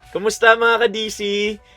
Kumusta mga ka-DC?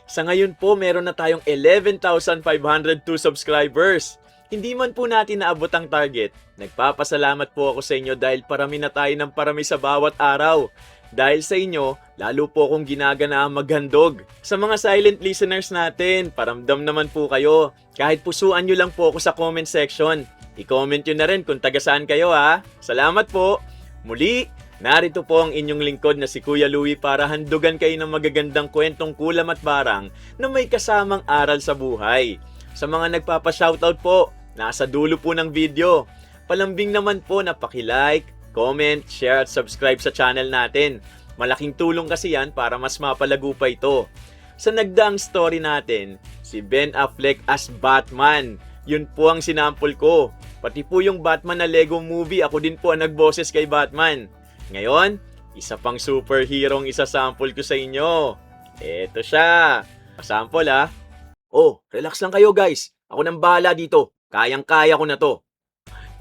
Sa ngayon po, meron na tayong 11,502 subscribers. Hindi man po natin naabot ang target. Nagpapasalamat po ako sa inyo dahil parami na tayo ng parami sa bawat araw. Dahil sa inyo, lalo po akong ginaganaang maghandog. Sa mga silent listeners natin, paramdam naman po kayo. Kahit pusuan nyo lang po ako sa comment section. I-comment nyo na rin kung taga saan kayo ha. Salamat po! Muli, narito po ang inyong lingkod na si Kuya Louie para handugan kayo ng magagandang kwentong kulam at barang na may kasamang aral sa buhay. Sa mga nagpapa-shoutout po, nasa dulo po ng video. Palambing naman po na paki-like, comment, share at subscribe sa channel natin. Malaking tulong kasi yan para mas mapalago pa ito. Sa nagdaang story natin, si Ben Affleck as Batman. Yun po ang sinampol ko. Pati po yung Batman na Lego movie, ako din po ang nagboses kay Batman. Ngayon, isa pang superhero ang isasample ko sa inyo. Eto siya. Pasample ha. Oh, relax lang kayo guys. Ako nang bahala dito. Kayang-kaya ko na to.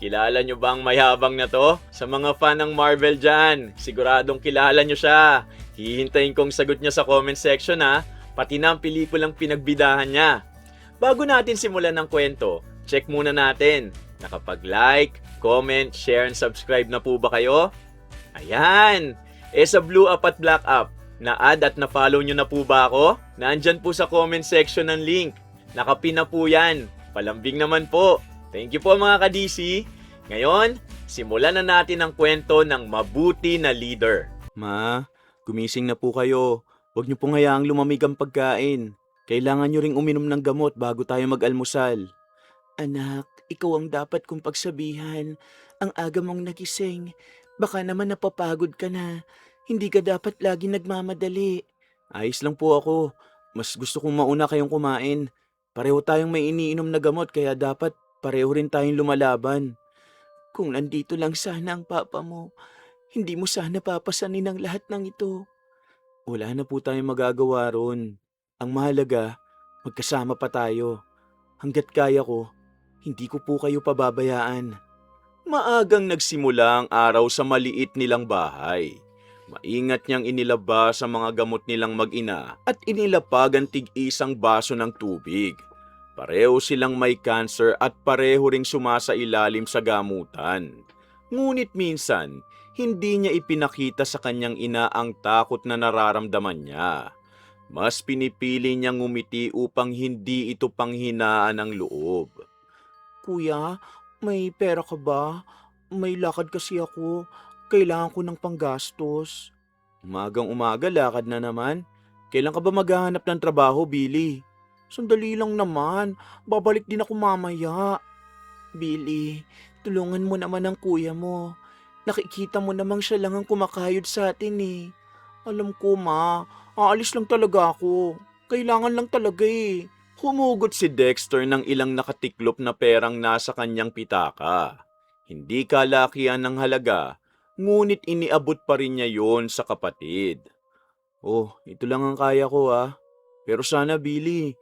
Kilala nyo bang mayabang na to? Sa mga fan ng Marvel dyan, siguradong kilala nyo siya. Hihintayin kong sagot niya sa comment section ha. Pati na ang pelikulang pinagbidahan niya. Bago natin simulan ng kwento, check muna natin. Nakapag-like, comment, share, and subscribe na po ba kayo? Ayan! Sa blue up at black up, na-add at na-follow nyo na po ba ako? Nandyan po sa comment section ng link. Nakapin na po yan. Palambing naman po. Thank you po mga ka-DC. Ngayon, simulan na natin ang kwento ng mabuti na leader. Ma, gumising na po kayo. Huwag nyo pong hayaang lumamig ang pagkain. Kailangan nyo ring uminom ng gamot bago tayo mag-almusal. Anak, ikaw ang dapat kong pagsabihan. Ang aga mong nagising. Baka naman napapagod ka na. Hindi ka dapat lagi nagmamadali. Ayos lang po ako. Mas gusto kong mauna kayong kumain. Pareho tayong may iniinom na gamot kaya dapat pareho rin tayong lumalaban. Kung nandito lang sana ang papa mo, hindi mo sana papasanin ang lahat ng ito. Wala na po tayong magagawa ron. Ang mahalaga, magkasama pa tayo. Hanggat kaya ko, hindi ko po kayo pababayaan. Maagang nagsimula ang araw sa maliit nilang bahay. Maingat niyang inilabas ang mga gamot nilang mag-ina at inilapag ang tig-isang baso ng tubig. Pareho silang may cancer at pareho ring sumasailalim sa gamutan. Ngunit minsan, hindi niya ipinakita sa kanyang ina ang takot na nararamdaman niya. Mas pinipili niyang ngumiti upang hindi ito panghinaan ng loob. Kuya, may pera ka ba? May lakad kasi ako. Kailangan ko ng panggastos. Umagang-umaga, lakad na naman. Kailan ka ba maghahanap ng trabaho, Billy? Sandali lang naman. Babalik din ako mamaya. Billy, tulungan mo naman ang kuya mo. Nakikita mo namang siya lang ang kumakayod sa atin eh. Alam ko ma, aalis lang talaga ako. Kailangan lang talaga eh. Humugot si Dexter ng ilang nakatiklop na perang nasa kanyang pitaka. Hindi kalakihan ng halaga, ngunit iniabot pa rin niya yon sa kapatid. Oh, ito lang ang kaya ko ah. Pero sana Billy,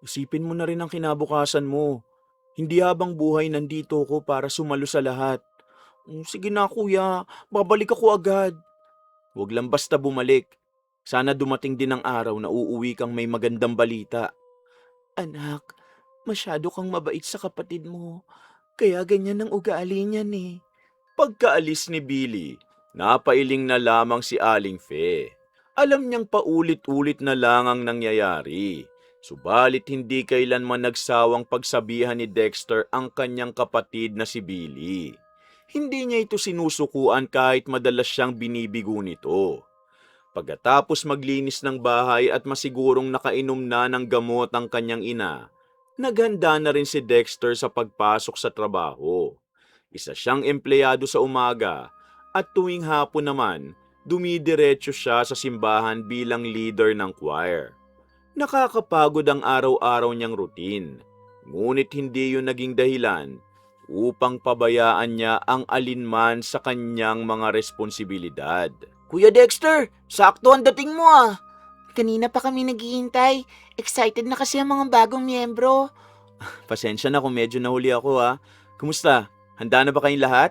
isipin mo na rin ang kinabukasan mo. Hindi habang buhay nandito ko para sumalo sa lahat. Sige na kuya, babalik ako agad. Huwag lang basta bumalik. Sana dumating din ang araw na uuwi kang may magandang balita. Anak, masyado kang mabait sa kapatid mo. Kaya ganyan ang ugali niyan eh. Pagkaalis ni Billy, napailing na lamang si Aling Fe. Alam niyang paulit-ulit na lang ang nangyayari. Subalit hindi kailanman nagsawang pagsabihan ni Dexter ang kanyang kapatid na si Billy. Hindi niya ito sinusukuan kahit madalas siyang binibigo nito. Pagkatapos maglinis ng bahay at masigurong nakainom na ng gamot ang kanyang ina, naghanda na rin si Dexter sa pagpasok sa trabaho. Isa siyang empleyado sa umaga at tuwing hapon naman, dumidiretso siya sa simbahan bilang leader ng choir. Nakakapagod ang araw-araw niyang routine, ngunit hindi yun naging dahilan upang pabayaan niya ang alinman sa kanyang mga responsibilidad. Kuya Dexter, sakto ang dating mo ah. Kanina pa kami naghihintay. Excited na kasi ang mga bagong miyembro. Pasensya na kung medyo nahuli ako ah. Kumusta? Handa na ba kayong lahat?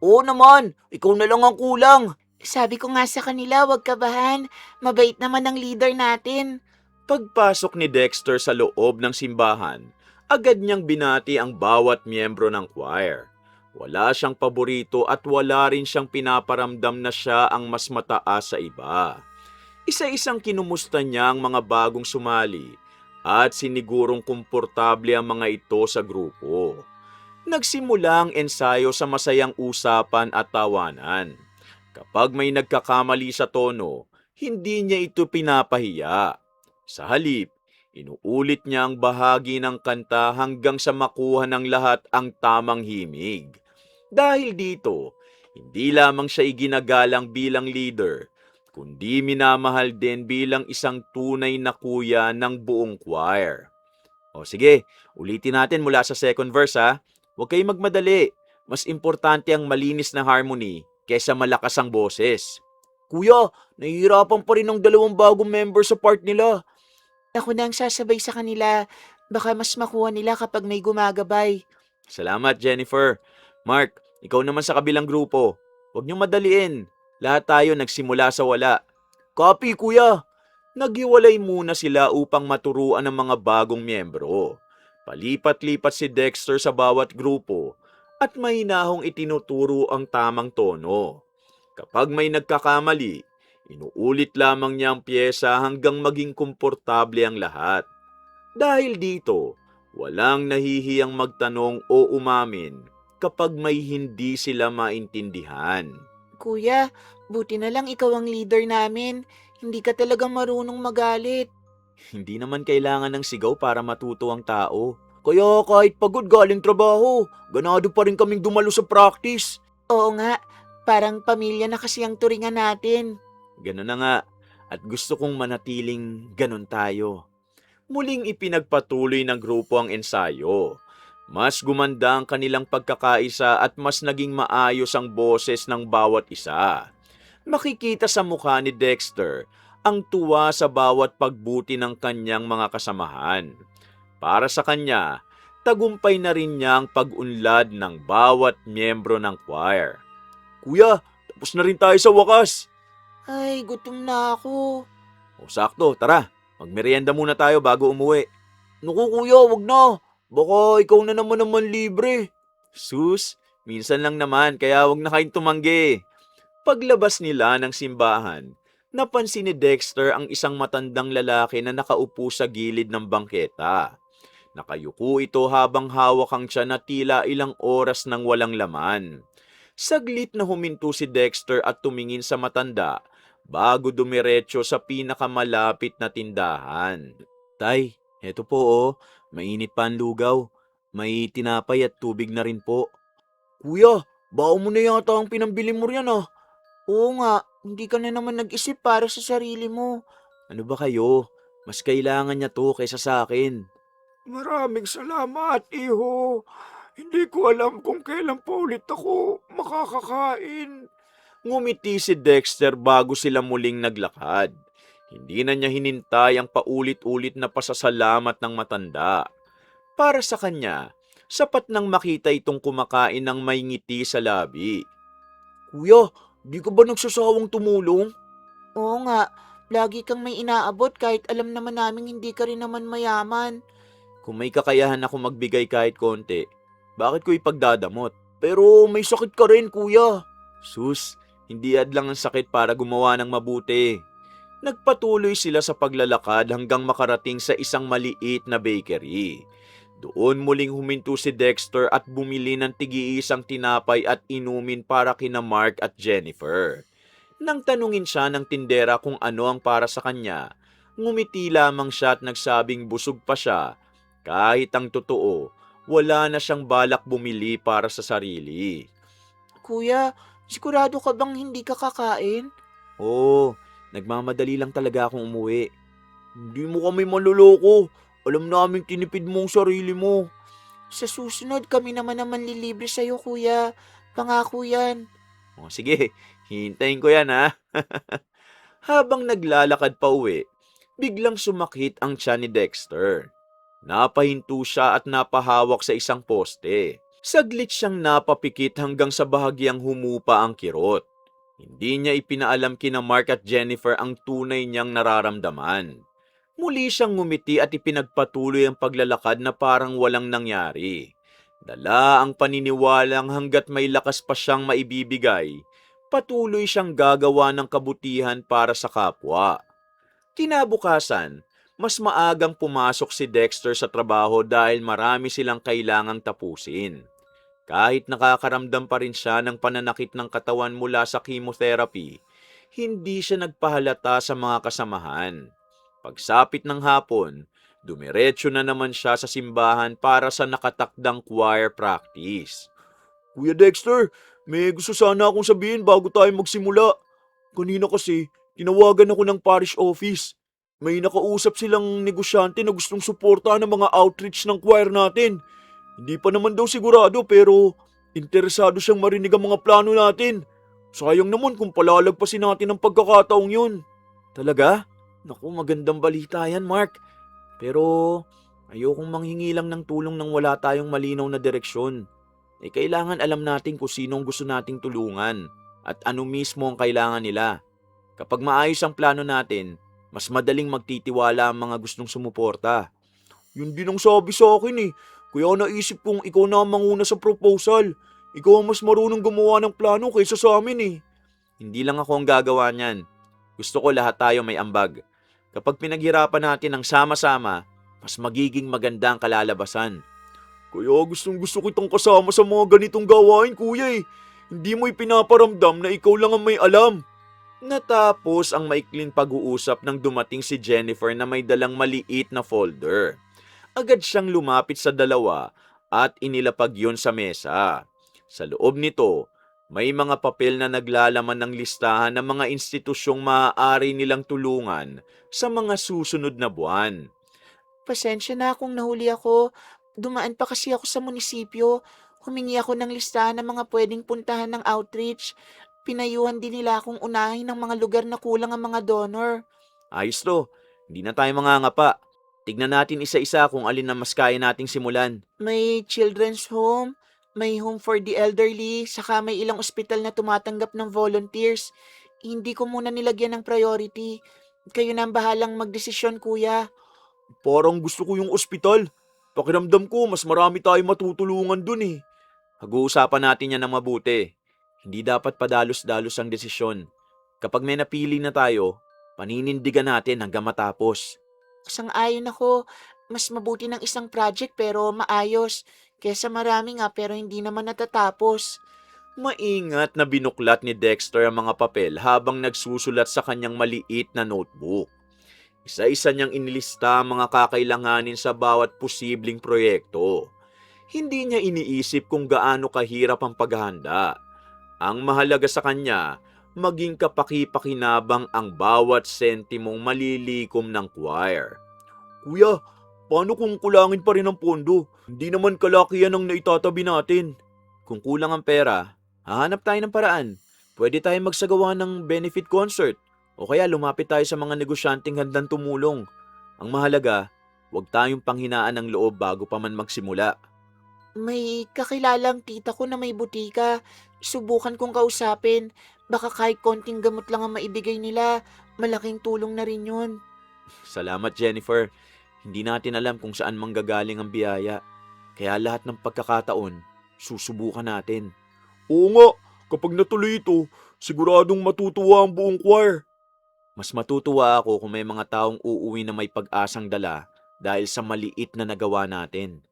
Oo naman, ikaw na lang ang kulang. Sabi ko nga sa kanila, huwag kabahan. Mabait naman ang leader natin. Pagpasok ni Dexter sa loob ng simbahan, agad niyang binati ang bawat miyembro ng choir. Wala siyang paborito at wala rin siyang pinaparamdam na siya ang mas mataas sa iba. Isa-isang kinumusta niya ang mga bagong sumali at sinigurong komportable ang mga ito sa grupo. Nagsimula ang ensayo sa masayang usapan at tawanan. Kapag may nagkakamali sa tono, hindi niya ito pinapahiya. Sa halip, inuulit niya ang bahagi ng kanta hanggang sa makuha ng lahat ang tamang himig. Dahil dito, hindi lamang siya iginagalang bilang leader, kundi minamahal din bilang isang tunay na kuya ng buong choir. O sige, ulitin natin mula sa second verse ha. Huwag kayong magmadali. Mas importante ang malinis na harmony kaysa malakas ang boses. Kuya, nahihirapan pa rin ang dalawang bagong member sa part nila. Ako na ang sasabay sa kanila. Baka mas makuha nila kapag may gumagabay. Salamat, Jennifer. Mark, ikaw naman sa kabilang grupo. Huwag niyong madaliin. Lahat tayo nagsimula sa wala. Copy, kuya. Naghiwalay muna sila upang maturuan ang mga bagong miyembro. Palipat-lipat si Dexter sa bawat grupo at mahinahong itinuturo ang tamang tono. Kapag may nagkakamali, inuulit lamang niya ang pyesa hanggang maging komportable ang lahat. Dahil dito, walang nahihiyang magtanong o umamin kapag may hindi sila maintindihan. Kuya, buti na lang ikaw ang leader namin. Hindi ka talaga marunong magalit. Hindi naman kailangan ng sigaw para matuto ang tao. Kaya kahit pagod galing trabaho, ganado pa rin kaming dumalo sa practice. Oo nga, parang pamilya na kasi ang turingan natin. Ganun na nga, at gusto kong manatiling ganun tayo. Muling ipinagpatuloy ng grupo ang ensayo. Mas gumanda ang kanilang pagkakaisa at mas naging maayos ang boses ng bawat isa. Makikita sa mukha ni Dexter ang tuwa sa bawat pagbuti ng kanyang mga kasamahan. Para sa kanya, tagumpay na rin niya ang pag-unlad ng bawat miyembro ng choir. Kuya, tapos na rin tayo sa wakas. Ay, gutom na ako. O sakto, tara. Magmerienda muna tayo bago umuwi. Naku kuya, wag na. Baka ikaw na naman libre. Sus, minsan lang naman kaya wag na kayong tumanggi. Paglabas nila ng simbahan, napansin ni Dexter ang isang matandang lalaki na nakaupo sa gilid ng bangketa. Nakayuko ito habang hawak ang tiyan na tila ilang oras nang walang laman. Saglit na huminto si Dexter at tumingin sa matanda bago dumiretso sa pinakamalapit na tindahan. Tay, eto po oh, mainit pa ang lugaw. May tinapay at tubig na rin po. Kuya, bao mo na yata ang pinambili mo riyan ah. Oo nga, hindi ka na naman nag-isip para sa sarili mo. Ano ba kayo? Mas kailangan niya to kaysa sa akin. Maraming salamat, iho. Hindi ko alam kung kailan pa ulit ako makakakain. Ngumiti si Dexter bago sila muling naglakad. Hindi na niya hinintay ang paulit-ulit na pasasalamat ng matanda. Para sa kanya, sapat nang makita itong kumakain ng may ngiti sa labi. Kuya, di ka ba nagsasawang tumulong? Oo nga, lagi kang may inaabot kahit alam naman naming hindi ka rin naman mayaman. Kung may kakayahan ako magbigay kahit konti, bakit ko ipagdadamot? Pero may sakit ka rin, kuya. Sus, hindi adlang ang sakit para gumawa ng mabuti. Nagpatuloy sila sa paglalakad hanggang makarating sa isang maliit na bakery. Doon muling huminto si Dexter at bumili ng tig-iisang tinapay at inumin para kina Mark at Jennifer. Nang tanungin siya ng tindera kung ano ang para sa kanya, ngumiti lamang siya at nagsabing busog pa siya. Kahit ang totoo, wala na siyang balak bumili para sa sarili. Kuya, sigurado ka bang hindi ka kakain? Oo, nagmamadali lang talaga akong umuwi. Hindi mo kami manloloko. Alam naming tinipid mo ang sarili mo. Sa susunod kami naman lilibre sa'yo, kuya. Pangako yan. O sige, hintayin ko yan ha. Habang naglalakad pa uwi, biglang sumakit ang tiyan ni Dexter. Napahinto siya at napahawak sa isang poste. Saglit siyang napapikit hanggang sa bahagyang humupa ang kirot. Hindi niya ipinaalam kina Mark at Jennifer ang tunay niyang nararamdaman. Muli siyang ngumiti at ipinagpatuloy ang paglalakad na parang walang nangyari. Dala ang paniniwalang hanggat may lakas pa siyang maibibigay, patuloy siyang gagawa ng kabutihan para sa kapwa. Kinabukasan, mas maagang pumasok si Dexter sa trabaho dahil marami silang kailangang tapusin. Kahit nakakaramdam pa rin siya ng pananakit ng katawan mula sa chemotherapy, hindi siya nagpahalata sa mga kasamahan. Pagsapit ng hapon, dumiretso na naman siya sa simbahan para sa nakatakdang choir practice. Kuya Dexter, may gusto sana akong sabihin bago tayo magsimula. Kanina kasi, tinawagan ako ng parish office. May nakausap silang negosyante na gustong suportahan ng mga outreach ng choir natin. Hindi pa naman daw sigurado pero interesado siyang marinig ang mga plano natin. Sayang naman kung palalagpasin natin ang pagkakataong yun. Talaga? Naku, magandang balita yan, Mark. Pero ayokong manghingi lang ng tulong nang wala tayong malinaw na direksyon. Kailangan alam natin kung sinong gusto nating tulungan at ano mismo ang kailangan nila. Kapag maayos ang plano natin, mas madaling magtitiwala ang mga gustong sumuporta. Yun din ang sabi sa akin eh. Kaya naisip kong ikaw na ang manguna sa proposal. Ikaw ang mas marunong gumawa ng plano kaysa sa amin eh. Hindi lang ako ang gagawa niyan. Gusto ko lahat tayo may ambag. Kapag pinaghirapan natin ang sama-sama, mas magiging maganda ang kalalabasan. Kaya gusto kitang kasama sa mga ganitong gawain, kuya eh. Hindi mo ipinaparamdam na ikaw lang ang may alam. Natapos ang maikling pag-uusap nang dumating si Jennifer na may dalang maliit na folder. Agad siyang lumapit sa dalawa at inilapag yun sa mesa. Sa loob nito, may mga papel na naglalaman ng listahan ng mga institusyong maaari nilang tulungan sa mga susunod na buwan. Pasensya na kung nahuli ako. Dumaan pa kasi ako sa munisipyo. Humingi ako ng listahan ng mga pwedeng puntahan ng outreach. Pinayuhan din nila akong unahin ng mga lugar na kulang ang mga donor. Ayos to, hindi na tayo mangangapa. Tignan natin isa-isa kung alin na mas kaya nating simulan. May children's home, may home for the elderly, saka may ilang ospital na tumatanggap ng volunteers. Hindi ko muna nilagyan ng priority. Kayo na ang bahalang magdesisyon, kuya. Parang gusto ko yung ospital. Pakiramdam ko mas marami tayong matutulungan dun eh. Pag-uusapan natin yan ng mabuti. Hindi dapat padalos-dalos ang desisyon. Kapag may napili na tayo, paninindigan natin hanggang matapos. Sang-ayon ako, mas mabuti ng isang project pero maayos, kesa marami nga pero hindi naman natatapos. Maingat na binuklat ni Dexter ang mga papel habang nagsusulat sa kanyang maliit na notebook. Isa-isa niyang inilista ang mga kakailanganin sa bawat posibleng proyekto. Hindi niya iniisip kung gaano kahirap ang paghahanda. Ang mahalaga sa kanya, maging kapaki-pakinabang ang bawat sentimong malilikom ng choir. Kuya, paano kung kulangin pa rin ang pondo? Hindi naman kalakihan ang naitatabi natin. Kung kulang ang pera, hahanap tayo ng paraan. Pwede tayong magsagawa ng benefit concert o kaya lumapit tayo sa mga negosyanteng handang tumulong. Ang mahalaga, huwag tayong panghinaan ng loob bago pa man magsimula. May kakilalang tita ko na may butika. Subukan kong kausapin. Baka kahit konting gamot lang ang maibigay nila, malaking tulong na rin yun. Salamat, Jennifer. Hindi natin alam kung saan manggagaling ang biyaya. Kaya lahat ng pagkakataon, susubukan natin. Oo nga, kapag natuloy ito, siguradong matutuwa ang buong choir. Mas matutuwa ako kung may mga taong uuwi na may pag-asang dala dahil sa maliit na nagawa natin.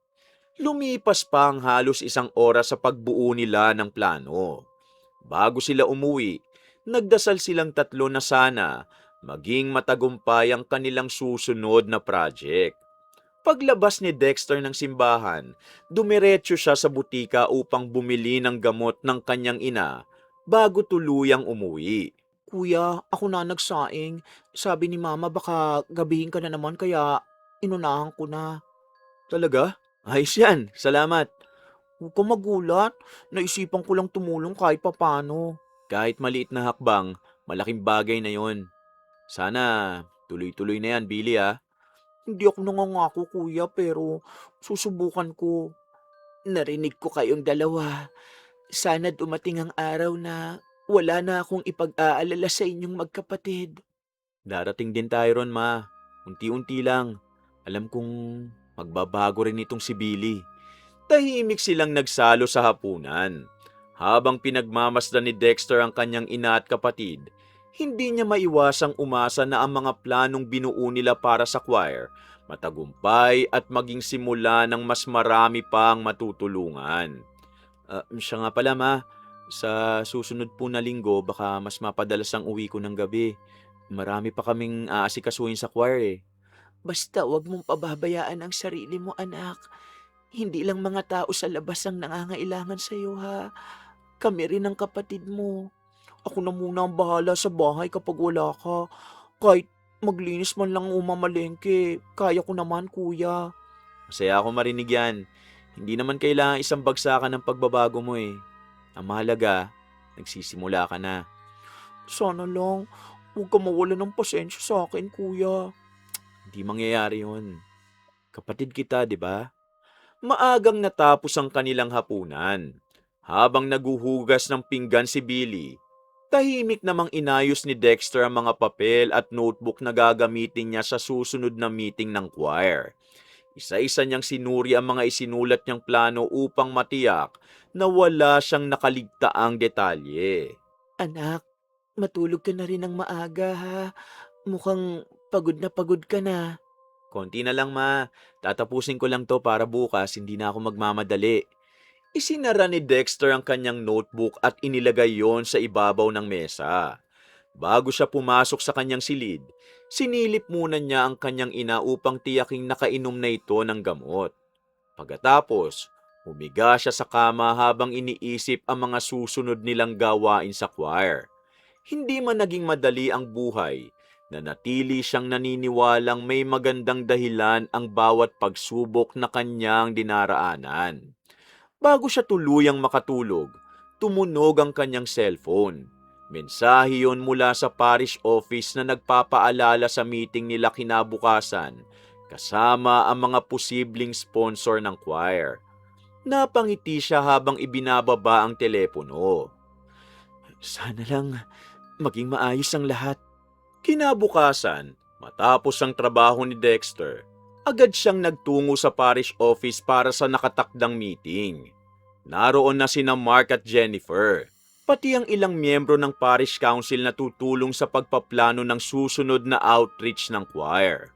Lumipas pa ang halos 1 oras sa pagbuo nila ng plano. Bago sila umuwi, nagdasal silang tatlo na sana maging matagumpay ang kanilang susunod na project. Paglabas ni Dexter ng simbahan, dumiretso siya sa butika upang bumili ng gamot ng kanyang ina bago tuluyang umuwi. Kuya, ako na nagsaing. Sabi ni mama baka gabihin ka na naman kaya inunahan ko na. Talaga? Ayos yan, salamat. Huwag ka magulat. Naisipan ko lang tumulong kahit papano. Kahit maliit na hakbang, malaking bagay na yon. Sana tuloy-tuloy na yan, Billy ah. Hindi ako nangangako, kuya, pero susubukan ko. Narinig ko kayong dalawa. Sana dumating ang araw na Wala na akong ipag-aalala sa inyong magkapatid. Darating din tayo ron, ma. Unti-unti lang. Alam kong magbabago rin itong si Billy. Tahimik silang nagsalo sa hapunan. Habang pinagmamasdan ni Dexter ang kanyang ina at kapatid, hindi niya maiwasang umasa na ang mga planong binuo nila para sa choir matagumpay at maging simula ng mas marami pang matutulungan. Siya nga pala, ma, sa susunod po na linggo baka mas mapadalas ang uwi ko ng gabi. Marami pa kaming aasikasuhin sa choir eh. Basta wag mong pababayaan ang sarili mo, anak. Hindi lang mga tao sa labas ang nangangailangan sa'yo, ha? Kami rin ang kapatid mo. Ako na muna ang bahala sa bahay kapag wala ka. Kahit maglinis man lang umamalengke, kaya ko naman, kuya. Masaya ako marinig yan. Hindi naman kailangan isang bagsakan ng pagbabago mo eh. Ang mahalaga, nagsisimula ka na. Sana lang, huwag ka mawala ng pasensya sa akin, kuya. Hindi mangyayari yun. Kapatid kita, di ba? Maagang natapos ang kanilang hapunan. Habang naguhugas ng pinggan si Billy, tahimik namang inayos ni Dexter ang mga papel at notebook na gagamitin niya sa susunod na meeting ng choir. Isa-isa niyang sinuri ang mga isinulat niyang plano upang matiyak na wala siyang nakaligtaang detalye. Anak, matulog ka na rin ng maaga, ha? Mukhang pagod ka na. Konti na lang, ma. Tatapusin ko lang to para bukas hindi na ako magmamadali. Isinara ni Dexter ang kanyang notebook at inilagay yon sa ibabaw ng mesa. Bago siya pumasok sa kanyang silid, sinilip muna niya ang kanyang ina upang tiyaking nakainom na ito ng gamot. Pagkatapos, humiga siya sa kama habang iniisip ang mga susunod nilang gawain sa choir. Hindi man naging madali ang buhay, nanatili siyang naniniwalang may magandang dahilan ang bawat pagsubok na kanyang dinaraanan. Bago siya tuluyang makatulog, tumunog ang kanyang cellphone. Mensahe yon mula sa parish office na nagpapaalala sa meeting nila kinabukasan, kasama ang mga posibleng sponsor ng choir. Napangiti siya habang ibinababa ang telepono. Sana lang maging maayos ang lahat. Kinabukasan, matapos ang trabaho ni Dexter, agad siyang nagtungo sa parish office para sa nakatakdang meeting. Naroon na sina Mark at Jennifer, pati ang ilang miyembro ng parish council na tutulong sa pagpaplano ng susunod na outreach ng choir.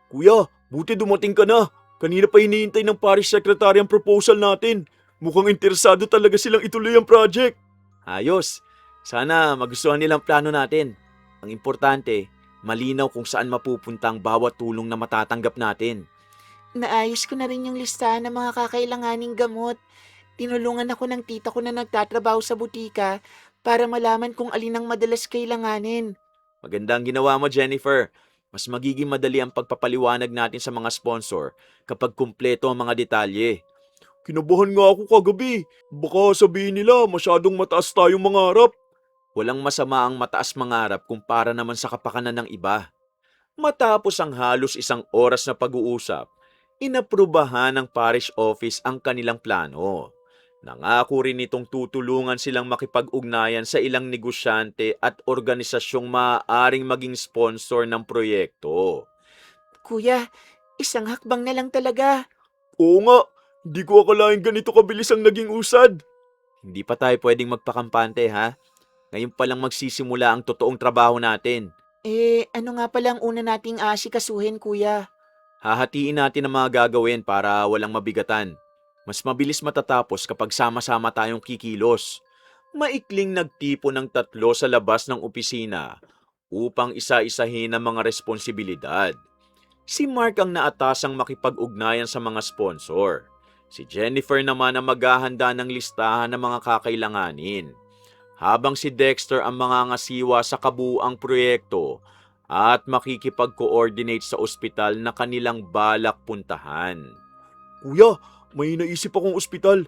Kuya, buti dumating ka na. Kanina pa hinihintay ng parish secretary ang proposal natin. Mukhang interesado talaga silang ituloy ang project. Ayos. Sana magustuhan nilang plano natin. Ang importante, malinaw kung saan mapupunta ang bawat tulong na matatanggap natin. Naayos ko na rin yung listahan ng mga kakailanganing gamot. Tinulungan ako ng tita ko na nagtatrabaho sa butika para malaman kung alin ang madalas kailanganin. Magandang ginawa mo, Jennifer. Mas magiging madali ang pagpapaliwanag natin sa mga sponsor kapag kumpleto ang mga detalye. Kinabahan nga ako kagabi. Baka sabihin nila masyadong mataas tayong mangarap. Walang masama ang mataas mangarap kumpara naman sa kapakanan ng iba. Matapos ang halos isang oras na pag-uusap, inaprubahan ng parish office ang kanilang plano. Nangako rin itong tutulungan silang makipag-ugnayan sa ilang negosyante at organisasyong maaaring maging sponsor ng proyekto. Kuya, isang hakbang na lang talaga. Oo nga, hindi ko akalain ganito kabilis ang naging usad. Hindi pa tayo pwedeng magpakampante, ha? Ngayon pa lang magsisimula ang totoong trabaho natin. Ano nga pala ang una nating aasikasuhin, kuya? Hahatiin natin ang mga gagawin para walang mabigatan. Mas mabilis matatapos kapag sama-sama tayong kikilos. Maikling nagtipo ng tatlo sa labas ng opisina upang isa-isahin ang mga responsibilidad. Si Mark ang naatasang makipag-ugnayan sa mga sponsor. Si Jennifer naman ang maghahanda ng listahan ng mga kakailanganin. Habang si Dexter ang mangangasiwa sa kabuuang proyekto at makikipag-coordinate sa ospital na kanilang balak puntahan. Kuya, may naisip akong ospital.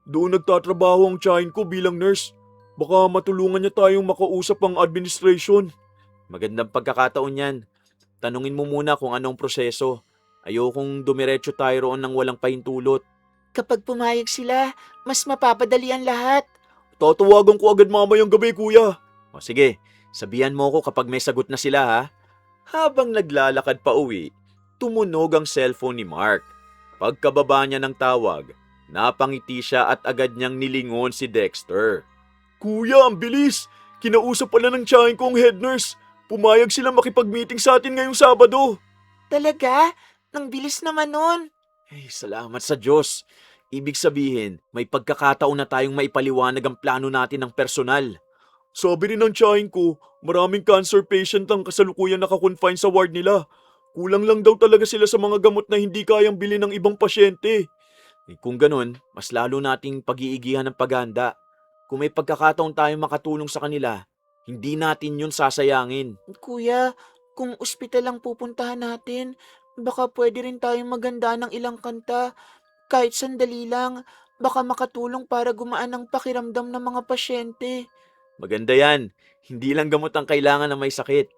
Doon nagtatrabaho ang tiyahin ko bilang nurse. Baka matulungan niya tayong makausap ang administration. Magandang pagkakataon yan. Tanungin mo muna kung anong proseso. Ayokong dumiretso tayo roon ng walang pahintulot. Kapag pumayag sila, mas mapapadali ang lahat. Tatawagan ko agad mamayang gabi, kuya. O sige, sabihan mo ko kapag may sagot na sila ha. Habang naglalakad pa uwi, tumunog ang cellphone ni Mark. Pagkababa niya ng tawag, napangiti siya at agad niyang nilingon si Dexter. Kuya, ang bilis! Kinausap pala ng tiyahin ko ang head nurse. Pumayag sila makipag-meeting sa atin ngayong Sabado. Talaga? Nang bilis naman nun. Ay, salamat sa Diyos. Ibig sabihin, may pagkakataon na tayong maipaliwanag ang plano natin ng personal. Sabi rin ng tiyahin ko, maraming cancer patient ang kasalukuyan nakakonfine sa ward nila. Kulang lang daw talaga sila sa mga gamot na hindi kayang bilhin ng ibang pasyente. Kung ganun, mas lalo nating pag-iigihan ng paghahanda. Kung may pagkakataon tayong makatulong sa kanila, hindi natin yun sasayangin. Kuya, kung ospital ang pupuntahan natin, baka pwede rin tayong maganda ng ilang kanta. Kahit sandali lang, baka makatulong para gumaan ang pakiramdam ng mga pasyente. Maganda yan. Hindi lang gamot ang kailangan na may sakit.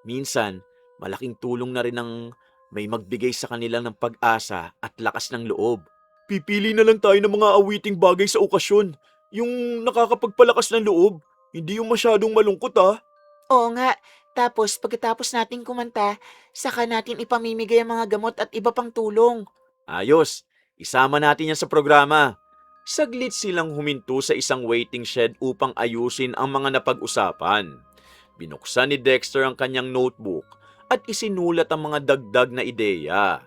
Minsan, malaking tulong na rin ang may magbigay sa kanila ng pag-asa at lakas ng loob. Pipili na lang tayo ng mga awiting bagay sa okasyon. Yung nakakapagpalakas ng loob. Hindi yung masyadong malungkot Oo nga, tapos pagkatapos nating kumanta, saka natin ipamimigay ang mga gamot at iba pang tulong. Ayos, isama natin yan sa programa. Saglit silang huminto sa isang waiting shed upang ayusin ang mga napag-usapan. Binuksan ni Dexter ang kanyang notebook at isinulat ang mga dagdag na ideya.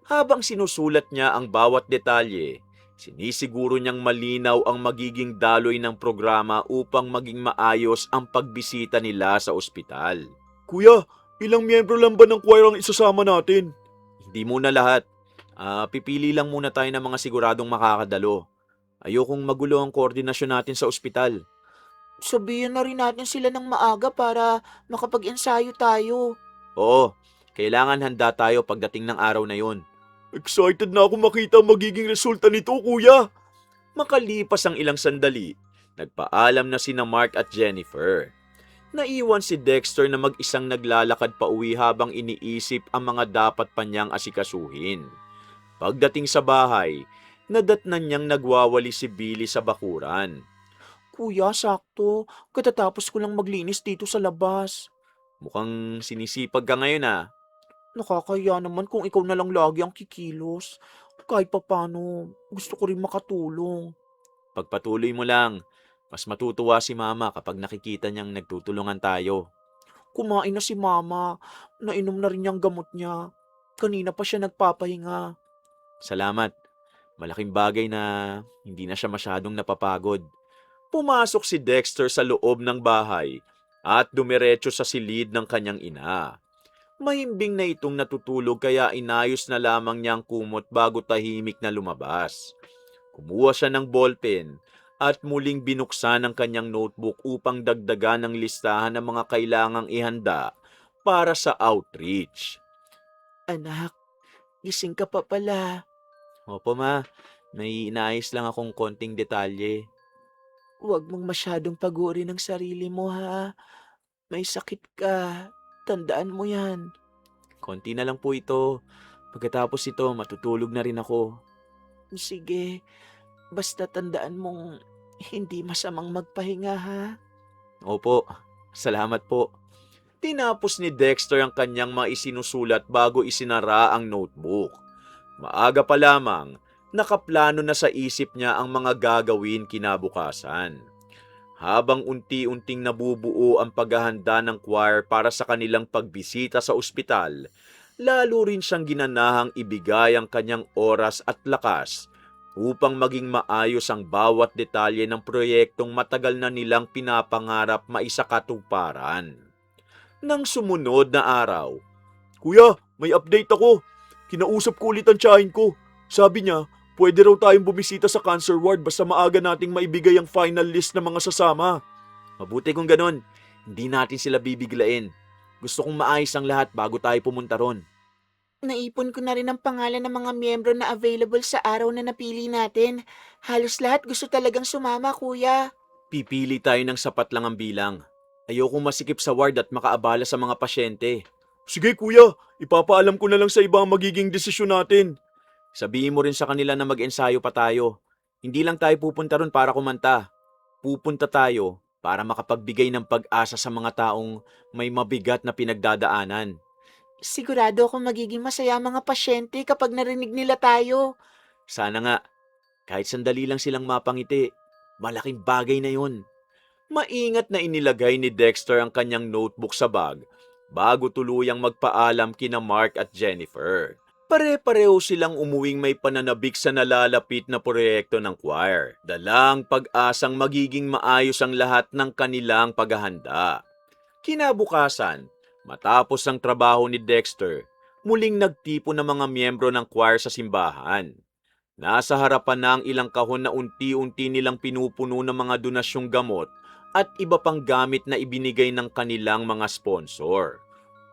Habang sinusulat niya ang bawat detalye, sinisiguro niyang malinaw ang magiging daloy ng programa upang maging maayos ang pagbisita nila sa ospital. Kuya, ilang miyembro lang ba ng choir ang isasama natin? Hindi muna lahat. Pipili lang muna tayo ng mga siguradong makakadalo. Ayokong magulo ang koordinasyon natin sa ospital. Sabihin na rin natin sila ng maaga para makapag-ensayo tayo. Oo, kailangan handa tayo pagdating ng araw na yon. Excited na ako makita ang magiging resulta nito, kuya. Makalipas ang ilang sandali, nagpaalam na sina Mark at Jennifer. Naiwan si Dexter na mag-isang naglalakad pa uwi habang iniisip ang mga dapat pa niyang asikasuhin. Pagdating sa bahay, nadatnan niyang nagwawali si Billy sa bakuran. Kuya, sakto. Katatapos ko lang maglinis dito sa labas. Mukhang sinisipag ka ngayon Nakakaya naman kung ikaw na lang lagi ang kikilos. Kahit papano, gusto ko rin makatulong. Pagpatuloy mo lang, mas matutuwa si Mama kapag nakikita niyang nagtutulungan tayo. Kumain na si Mama. Nainom na rin niyang gamot niya. Kanina pa siya nagpapahinga. Salamat. Malaking bagay na hindi na siya masyadong napapagod. Pumasok si Dexter sa loob ng bahay at dumiretso sa silid ng kanyang ina. Mahimbing na itong natutulog kaya inayos na lamang niya ang kumot bago tahimik na lumabas. Kumuha siya ng ballpen at muling binuksan ang kanyang notebook upang dagdagan ng listahan ng mga kailangang ihanda para sa outreach. Anak, gising ka pa pala. Opo ma, may inaayos lang akong konting detalye. Huwag mong masyadong pagurin ang sarili mo, ha? May sakit ka. Tandaan mo yan. Konti na lang po ito. Pagkatapos ito, matutulog na rin ako. Sige, basta tandaan mong hindi masamang magpahinga, ha? Opo, salamat po. Tinapos ni Dexter ang kanyang maisinusulat bago isinara ang notebook. Maaga pa lamang, nakaplano na sa isip niya ang mga gagawin kinabukasan. Habang unti-unting nabubuo ang paghahanda ng choir para sa kanilang pagbisita sa ospital, lalo rin siyang ginanahang ibigay ang kanyang oras at lakas upang maging maayos ang bawat detalye ng proyektong matagal na nilang pinapangarap maisakatuparan. Nang sumunod na araw, Kuya, may update ako. Kinausap ko ulit ang tiyahin ko. Sabi niya, pwede raw tayong bumisita sa cancer ward basta maaga nating maibigay ang final list ng mga sasama. mabuti kung ganon, hindi natin sila bibiglain. Gusto kong maayos ang lahat bago tayo pumunta ron. Naipon ko na rin ang pangalan ng mga miyembro na available sa araw na napili natin. Halos lahat gusto talagang sumama, kuya. Pipili tayo ng sapat lang ang bilang. Ayokong masikip sa ward at makaabala sa mga pasyente. Sige kuya, ipapaalam ko na lang sa iba ang magiging desisyon natin. Sabihin mo rin sa kanila na mag-ensayo pa tayo. Hindi lang tayo pupunta ron para kumanta. pupunta tayo para makapagbigay ng pag-asa sa mga taong may mabigat na pinagdadaanan. Sigurado akong magiging masaya ang mga pasyente kapag narinig nila tayo. Sana nga, kahit sandali lang silang mapangiti, malaking bagay na yun. Maingat na inilagay ni Dexter ang kanyang notebook sa bag bago tuluyang magpaalam kina Mark at Jennifer. Pare-pareho silang umuwing may pananabik sa nalalapit na proyekto ng choir. Dalang pag-asang magiging maayos ang lahat ng kanilang paghahanda. Kinabukasan, matapos ang trabaho ni Dexter, muling nagtipon ng mga miyembro ng choir sa simbahan. Nasa harapan na ang ilang kahon na unti-unti nilang pinupuno ng mga donasyong gamot at iba pang gamit na ibinigay ng kanilang mga sponsor.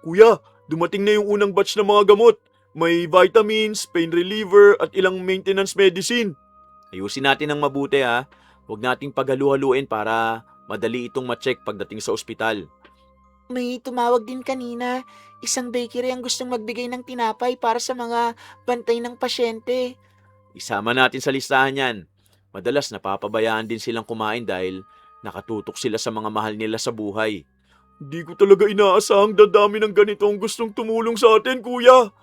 Kuya, dumating na yung unang batch ng mga gamot. May vitamins, pain reliever at ilang maintenance medicine. Ayusin natin ng mabuti ha. Huwag nating paghalu-haluin para madali itong ma-check pagdating sa ospital. May tumawag din kanina. Isang bakery ang gustong magbigay ng tinapay para sa mga bantay ng pasyente. Isama natin sa listahan yan. Madalas napapabayaan din silang kumain dahil nakatutok sila sa mga mahal nila sa buhay. Hindi ko talaga inaasahang dadami ng ganito ang gustong tumulong sa atin, kuya.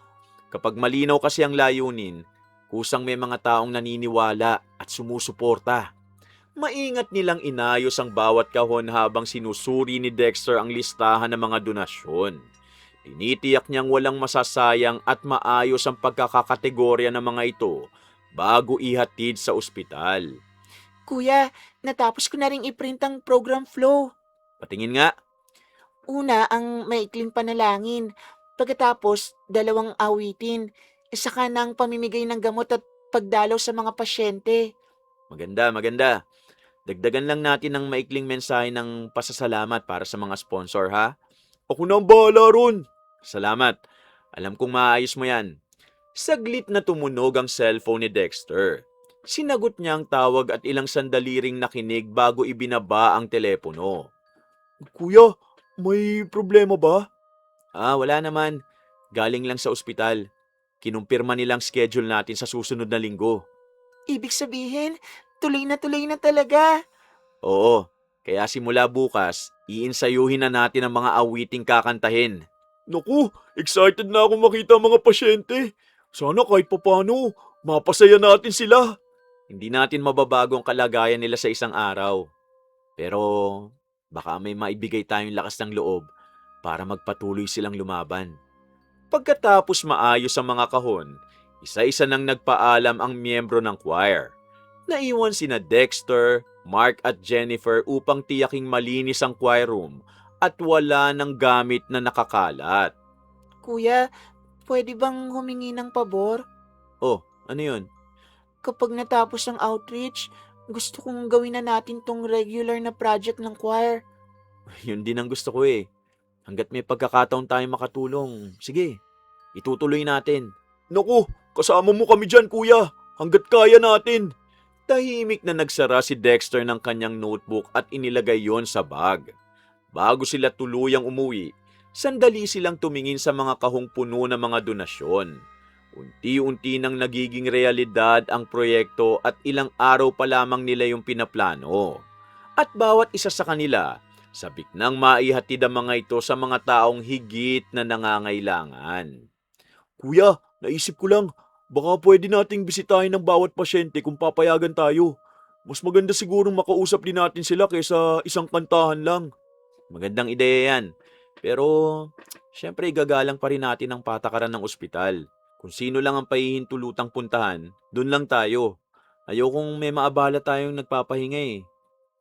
Kapag malinaw kasi ang layunin, kusang may mga taong naniniwala at sumusuporta. Maingat nilang inayos ang bawat kahon habang sinusuri ni Dexter ang listahan ng mga donasyon. Tinitiyak niyang walang masasayang at maayos ang pagkakakategorya ng mga ito bago ihatid sa ospital. Kuya, natapos ko na ring iprint ang program flow. Patingin nga. Una, ang maikling panalangin. Pagkatapos, 2 awitin. Saka na ang pamimigay ng gamot at pagdalaw sa mga pasyente. Maganda, maganda. Dagdagan lang natin ng maikling mensahe ng pasasalamat para sa mga sponsor ha. Ako na ang bahala ron. Salamat. Alam kong maayos mo yan. Saglit na tumunog ang cellphone ni Dexter. Sinagot niya ang tawag at ilang sandali ring nakinig bago ibinaba ang telepono. Kuya, may problema ba? Wala naman. Galing lang sa ospital. Kinumpirma nilang schedule natin sa susunod na linggo. Ibig sabihin, tuloy na talaga. Oo, kaya simula bukas, iinsayuhin na natin ang mga awiting kakantahin. Naku, excited na ako makita ang mga pasyente. Sana kahit papano, mapasaya natin sila. Hindi natin mababago ang kalagayan nila sa isang araw. Pero baka may maibigay tayong lakas ng loob para magpatuloy silang lumaban. Pagkatapos maayos ang mga kahon, isa-isa nang nagpaalam ang miyembro ng choir. Naiwan sina Dexter, Mark at Jennifer upang tiyaking malinis ang choir room at wala ng gamit na nakakalat. Kuya, pwede bang humingi ng pabor? Oh, ano yun? Kapag natapos ang outreach, gusto kong gawin na natin tong regular na project ng choir. Yun din ang gusto ko eh. Hanggat may pagkakataon tayong makatulong, sige, itutuloy natin. Naku, kasama mo kami dyan, kuya. Hanggat kaya natin. Tahimik na nagsara si Dexter ng kanyang notebook at inilagay yon sa bag. Bago sila tuluyang umuwi, sandali silang tumingin sa mga kahong puno ng mga donasyon. Unti-unti nang nagiging realidad ang proyekto at ilang araw pa lamang nila yung pinaplano. At bawat isa sa kanila, sabik nang maihatid ang mga ito sa mga taong higit na nangangailangan. Kuya, naisip ko lang, baka pwede nating bisitahin ng bawat pasyente kung papayagan tayo. Mas maganda sigurong makausap din natin sila kaysa isang kantahan lang. Magandang ideya yan. Pero, syempre igagalang pa rin natin ang patakaran ng ospital. Kung sino lang ang pahihintulutang puntahan, dun lang tayo. Ayokong may maabala tayong nagpapahinga eh.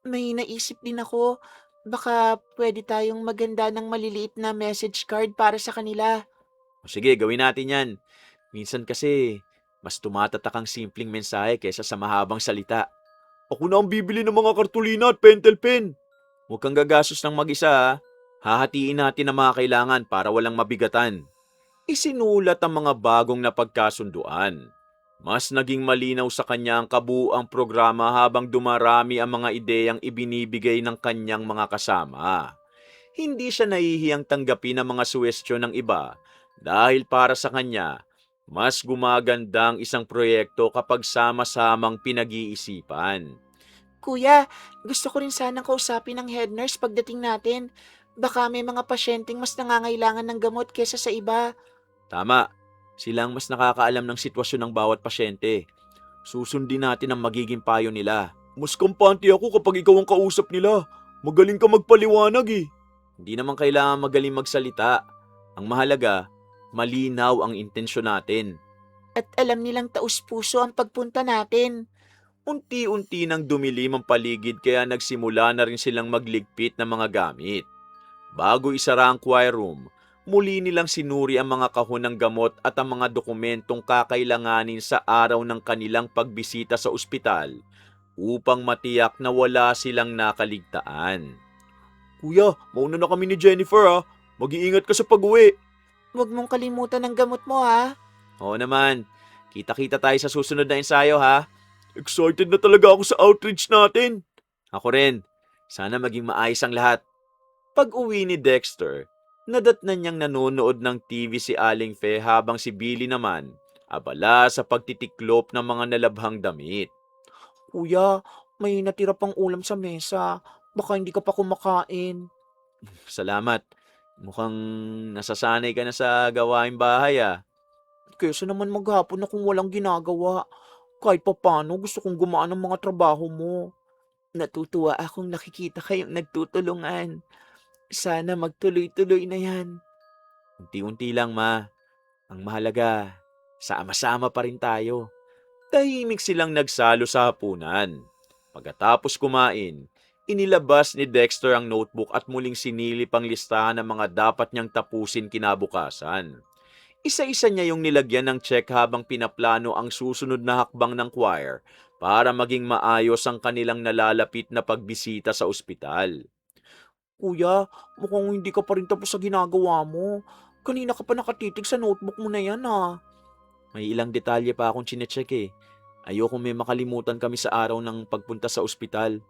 May naisip din ako, baka pwede tayong maganda ng maliliit na message card para sa kanila. O sige, gawin natin yan. Minsan kasi, mas tumatatak ang simpleng mensahe kaysa sa mahabang salita. Ako na ang bibili ng mga kartulina at pentel pen. Huwag kang gagastos ng mag-isa ha. Hahatiin natin ang mga kailangan para walang mabigatan. Isinulat ang mga bagong napagkasunduan. Mas naging malinaw sa kanya ang kabuuang programa habang dumarami ang mga ideyang ibinibigay ng kanyang mga kasama. Hindi siya nahihiyang tanggapin ang mga suwestyon ng iba dahil para sa kanya, mas gumaganda ang isang proyekto kapag sama-samang pinag-iisipan. Kuya, gusto ko rin sanang kausapin ng head nurse pagdating natin. Baka may mga pasyenteng mas nangangailangan ng gamot kesa sa iba. Tama, sila ang mas nakakaalam ng sitwasyon ng bawat pasyente. Susundin natin ang magiging payo nila. Mas kampante ako kapag ikaw ang kausap nila. Magaling ka magpaliwanag eh. Hindi naman kailangan magaling magsalita. Ang mahalaga, malinaw ang intensyon natin. At alam nilang taus-puso ang pagpunta natin. Unti-unti nang dumilim ang paligid kaya nagsimula na rin silang magligpit ng mga gamit. Bago isara ang choir room, muli nilang sinuri ang mga kahon ng gamot at ang mga dokumentong kakailanganin sa araw ng kanilang pagbisita sa ospital upang matiyak na wala silang nakaligtaan. Kuya, mauna na kami ni Jennifer ha. Mag-iingat ka sa pag-uwi. Huwag mong kalimutan ang gamot mo ha. Oo naman, kita-kita tayo sa susunod na ensayo ha. Excited na talaga ako sa outreach natin. Ako rin, sana maging maayos ang lahat. Pag-uwi ni Dexter, nadatnan niyang nanonood ng TV si Aling Fe habang si Billy naman abala sa pagtitiklop ng mga nalabhang damit. Kuya, may natira pang ulam sa mesa. Baka hindi ka pa kumakain. Salamat. Mukhang nasasanay ka na sa gawaing bahay ah. Kesa naman maghapon na kung walang ginagawa. Kahit papano gusto kong gumaan ang mga trabaho mo. Natutuwa akong nakikita kayong nagtutulungan. Sana magtuloy-tuloy na yan. Unti-unti lang ma. Ang mahalaga, sama-sama pa rin tayo. Tahimik silang nagsalo sa hapunan. Pagkatapos kumain, inilabas ni Dexter ang notebook at muling sinilip ang listahan ng mga dapat niyang tapusin kinabukasan. Isa-isa niya yung nilagyan ng check habang pinaplano ang susunod na hakbang ng choir para maging maayos ang kanilang nalalapit na pagbisita sa ospital. Kuya, mukhang hindi ka pa rin tapos sa ginagawa mo. Kanina ka pa nakatitig sa notebook mo na yan ah. May ilang detalye pa akong chinecheck eh. Ayoko may makalimutan kami sa araw ng pagpunta sa ospital.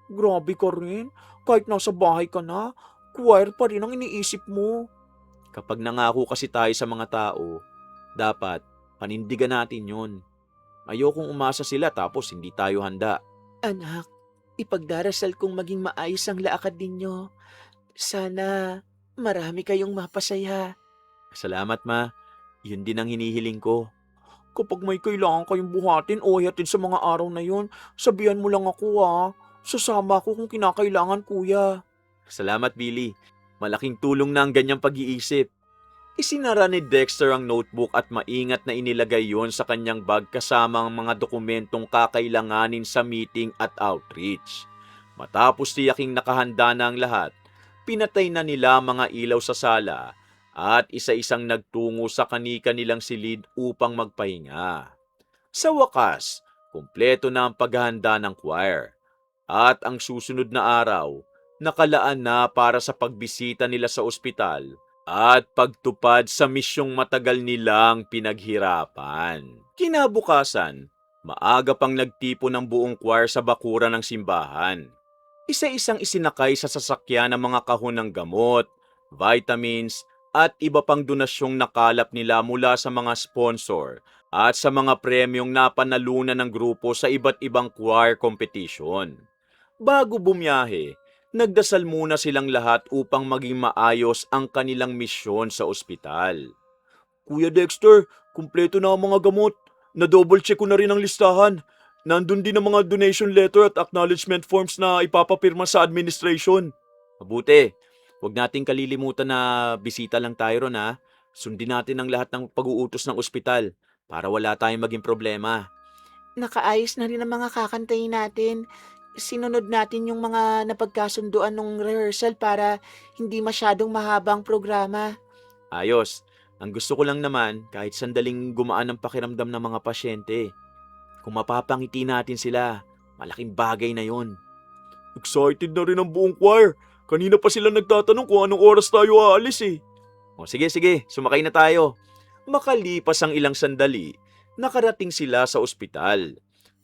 Grabe ka rin. Kahit nasa bahay ka na, choir pa rin ang iniisip mo. Kapag nangako kasi tayo sa mga tao, dapat panindigan natin yon. Ayokong umasa sila tapos hindi tayo handa. Anak, ipagdarasal kong maging maayos ang lakad ninyo. Sana marami kayong mapasaya. Salamat ma, yun din ang hinihiling ko. Kapag may kailangan kayong buhatin o hiyatin sa mga araw na yon, sabihan mo lang ako ha. Sasama ako kung kinakailangan kuya. Salamat Billy, malaking tulong na ang ganyang pag-iisip. Isinara ni Dexter ang notebook at maingat na inilagay yon sa kanyang bag kasama ang mga dokumentong kakailanganin sa meeting at outreach. Matapos tiyaking nakahanda na ang lahat, pinatay na nila mga ilaw sa sala at isa-isang nagtungo sa kani-kanilang silid upang magpahinga. Sa wakas, kumpleto na ang paghahanda ng choir. At ang susunod na araw, nakalaan na para sa pagbisita nila sa ospital at pagtupad sa misyong matagal nilang pinaghirapan. Kinabukasan, maaga pang nagtipon ng buong choir sa bakuran ng simbahan. Isa-isang isinakay sa sasakyan ng mga kahon ng gamot, vitamins, at iba pang donasyong nakalap nila mula sa mga sponsor at sa mga premyong napanalunan ng grupo sa iba't ibang choir competition. Bago bumiyahe, nagdasal muna silang lahat upang maging maayos ang kanilang misyon sa ospital. Kuya Dexter, kumpleto na ang mga gamot. Na-double check ko na rin ang listahan. Nandun din ang mga donation letter at acknowledgement forms na ipapapirma sa administration. Mabuti, huwag nating kalilimutan na bisita lang tayo ron ha. Sundin natin ang lahat ng pag-uutos ng ospital para wala tayong maging problema. Nakaayos na rin ang mga kakantayin natin. Sinunod natin yung mga napagkasunduan ng rehearsal para hindi masyadong mahaba ang programa. Ayos, ang gusto ko lang naman kahit sandaling gumaan ang pakiramdam ng mga pasyente. Kung mapapangiti natin sila, malaking bagay na yon. Excited na rin ang buong choir. Kanina pa sila nagtatanong kung anong oras tayo aalis eh. O sige, sumakay na tayo. Makalipas ang ilang sandali, nakarating sila sa ospital.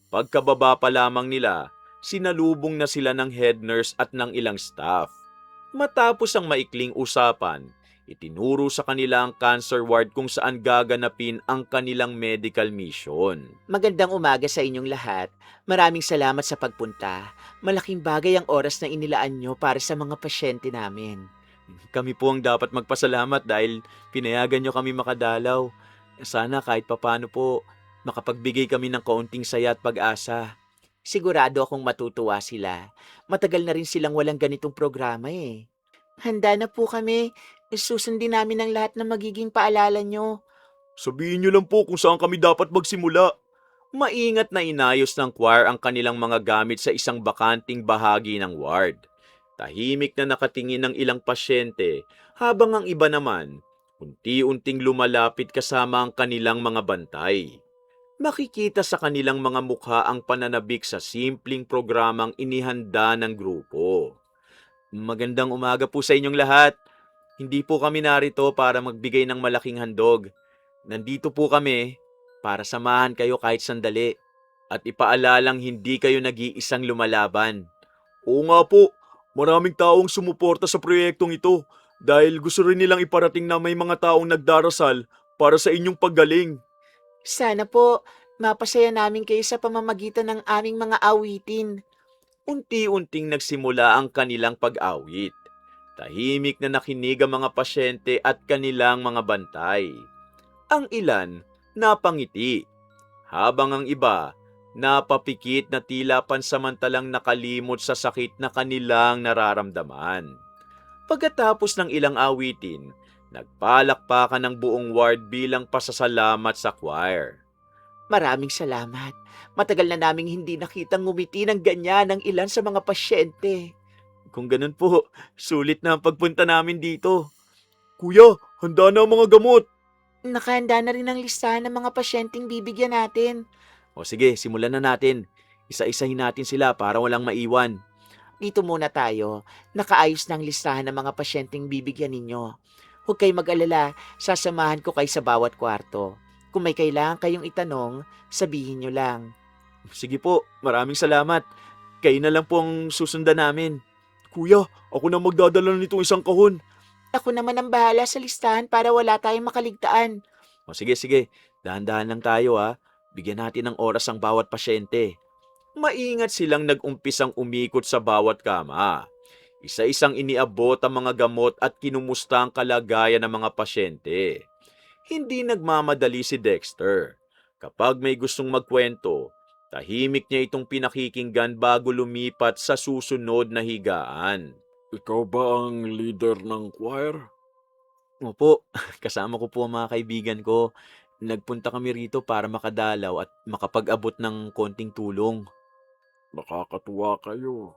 Pagkababa pa lamang nila, sinalubong na sila ng head nurse at ng ilang staff. Matapos ang maikling usapan, Itinuro sa kanila ang cancer ward kung saan gaganapin ang kanilang medical mission. Magandang umaga sa inyong lahat. Maraming salamat sa pagpunta. Malaking bagay ang oras na inilaan nyo para sa mga pasyente namin. Kami po ang dapat magpasalamat dahil pinayagan nyo kami makadalaw. Sana kahit papano po, makapagbigay kami ng kaunting saya at pag-asa. Sigurado akong matutuwa sila. Matagal na rin silang walang ganitong programa eh. Handa na po kami. Susundin namin ang lahat na magiging paalala nyo. Sabihin niyo lang po kung saan kami dapat magsimula. Maingat na inayos ng choir ang kanilang mga gamit sa isang bakanting bahagi ng ward. Tahimik na nakatingin ng ilang pasyente habang ang iba naman unti-unting lumalapit kasama ang kanilang mga bantay. Makikita sa kanilang mga mukha ang pananabik sa simpleng programang inihanda ng grupo. Magandang umaga po sa inyong lahat. Hindi po kami narito para magbigay ng malaking handog. Nandito po kami para samahan kayo kahit sandali at ipaalalang hindi kayo nag-iisang lumalaban. Oo nga po, maraming taong sumuporta sa proyektong ito dahil gusto rin nilang iparating na may mga taong nagdarasal para sa inyong paggaling. Sana po, mapasaya namin kayo sa pamamagitan ng aming mga awitin. Unti-unting nagsimula ang kanilang pag-awit. Tahimik na nakinig ang mga pasyente at kanilang mga bantay. Ang ilan napangiti, habang ang iba napapikit na tila pansamantalang nakalimot sa sakit na kanilang nararamdaman. Pagkatapos ng ilang awitin, nagpalakpakan ng buong ward bilang pasasalamat sa choir. Maraming salamat. Matagal na naming hindi nakitang ngumiti ng ganyan ang ilan sa mga pasyente. Kung ganun po, sulit na ang pagpunta namin dito. Kuya, handa na ang mga gamot. Nakahanda na rin ang listahan ng mga pasyenteng bibigyan natin. O sige, simulan na natin. Isa-isahin natin sila para walang maiwan. Dito muna tayo. Nakaayos na ang listahan ng mga pasyenteng bibigyan ninyo. Huwag kayong mag-alala, sasamahan ko kayo sa bawat kwarto. Kung may kailangan kayong itanong, sabihin nyo lang. Sige po, maraming salamat. Kayo na lang po ang susundan namin. Kuya, ako na magdadala nitong isang kahon. Ako naman ang bahala sa listahan para wala tayong makaligtaan. O sige, dahan-dahan lang tayo ha. Bigyan natin ng oras ang bawat pasyente. Maingat silang nag-umpisang umikot sa bawat kama. Isa-isang iniabot ang mga gamot at kinumusta ang kalagayan ng mga pasyente. Hindi nagmamadali si Dexter. Kapag may gustong magkwento, tahimik niya itong pinakikinggan bago lumipat sa susunod na higaan. Ikaw ba ang leader ng choir? Opo, kasama ko po ang mga kaibigan ko. Nagpunta kami rito para makadalaw at makapag-abot ng konting tulong. Nakakatuwa kayo.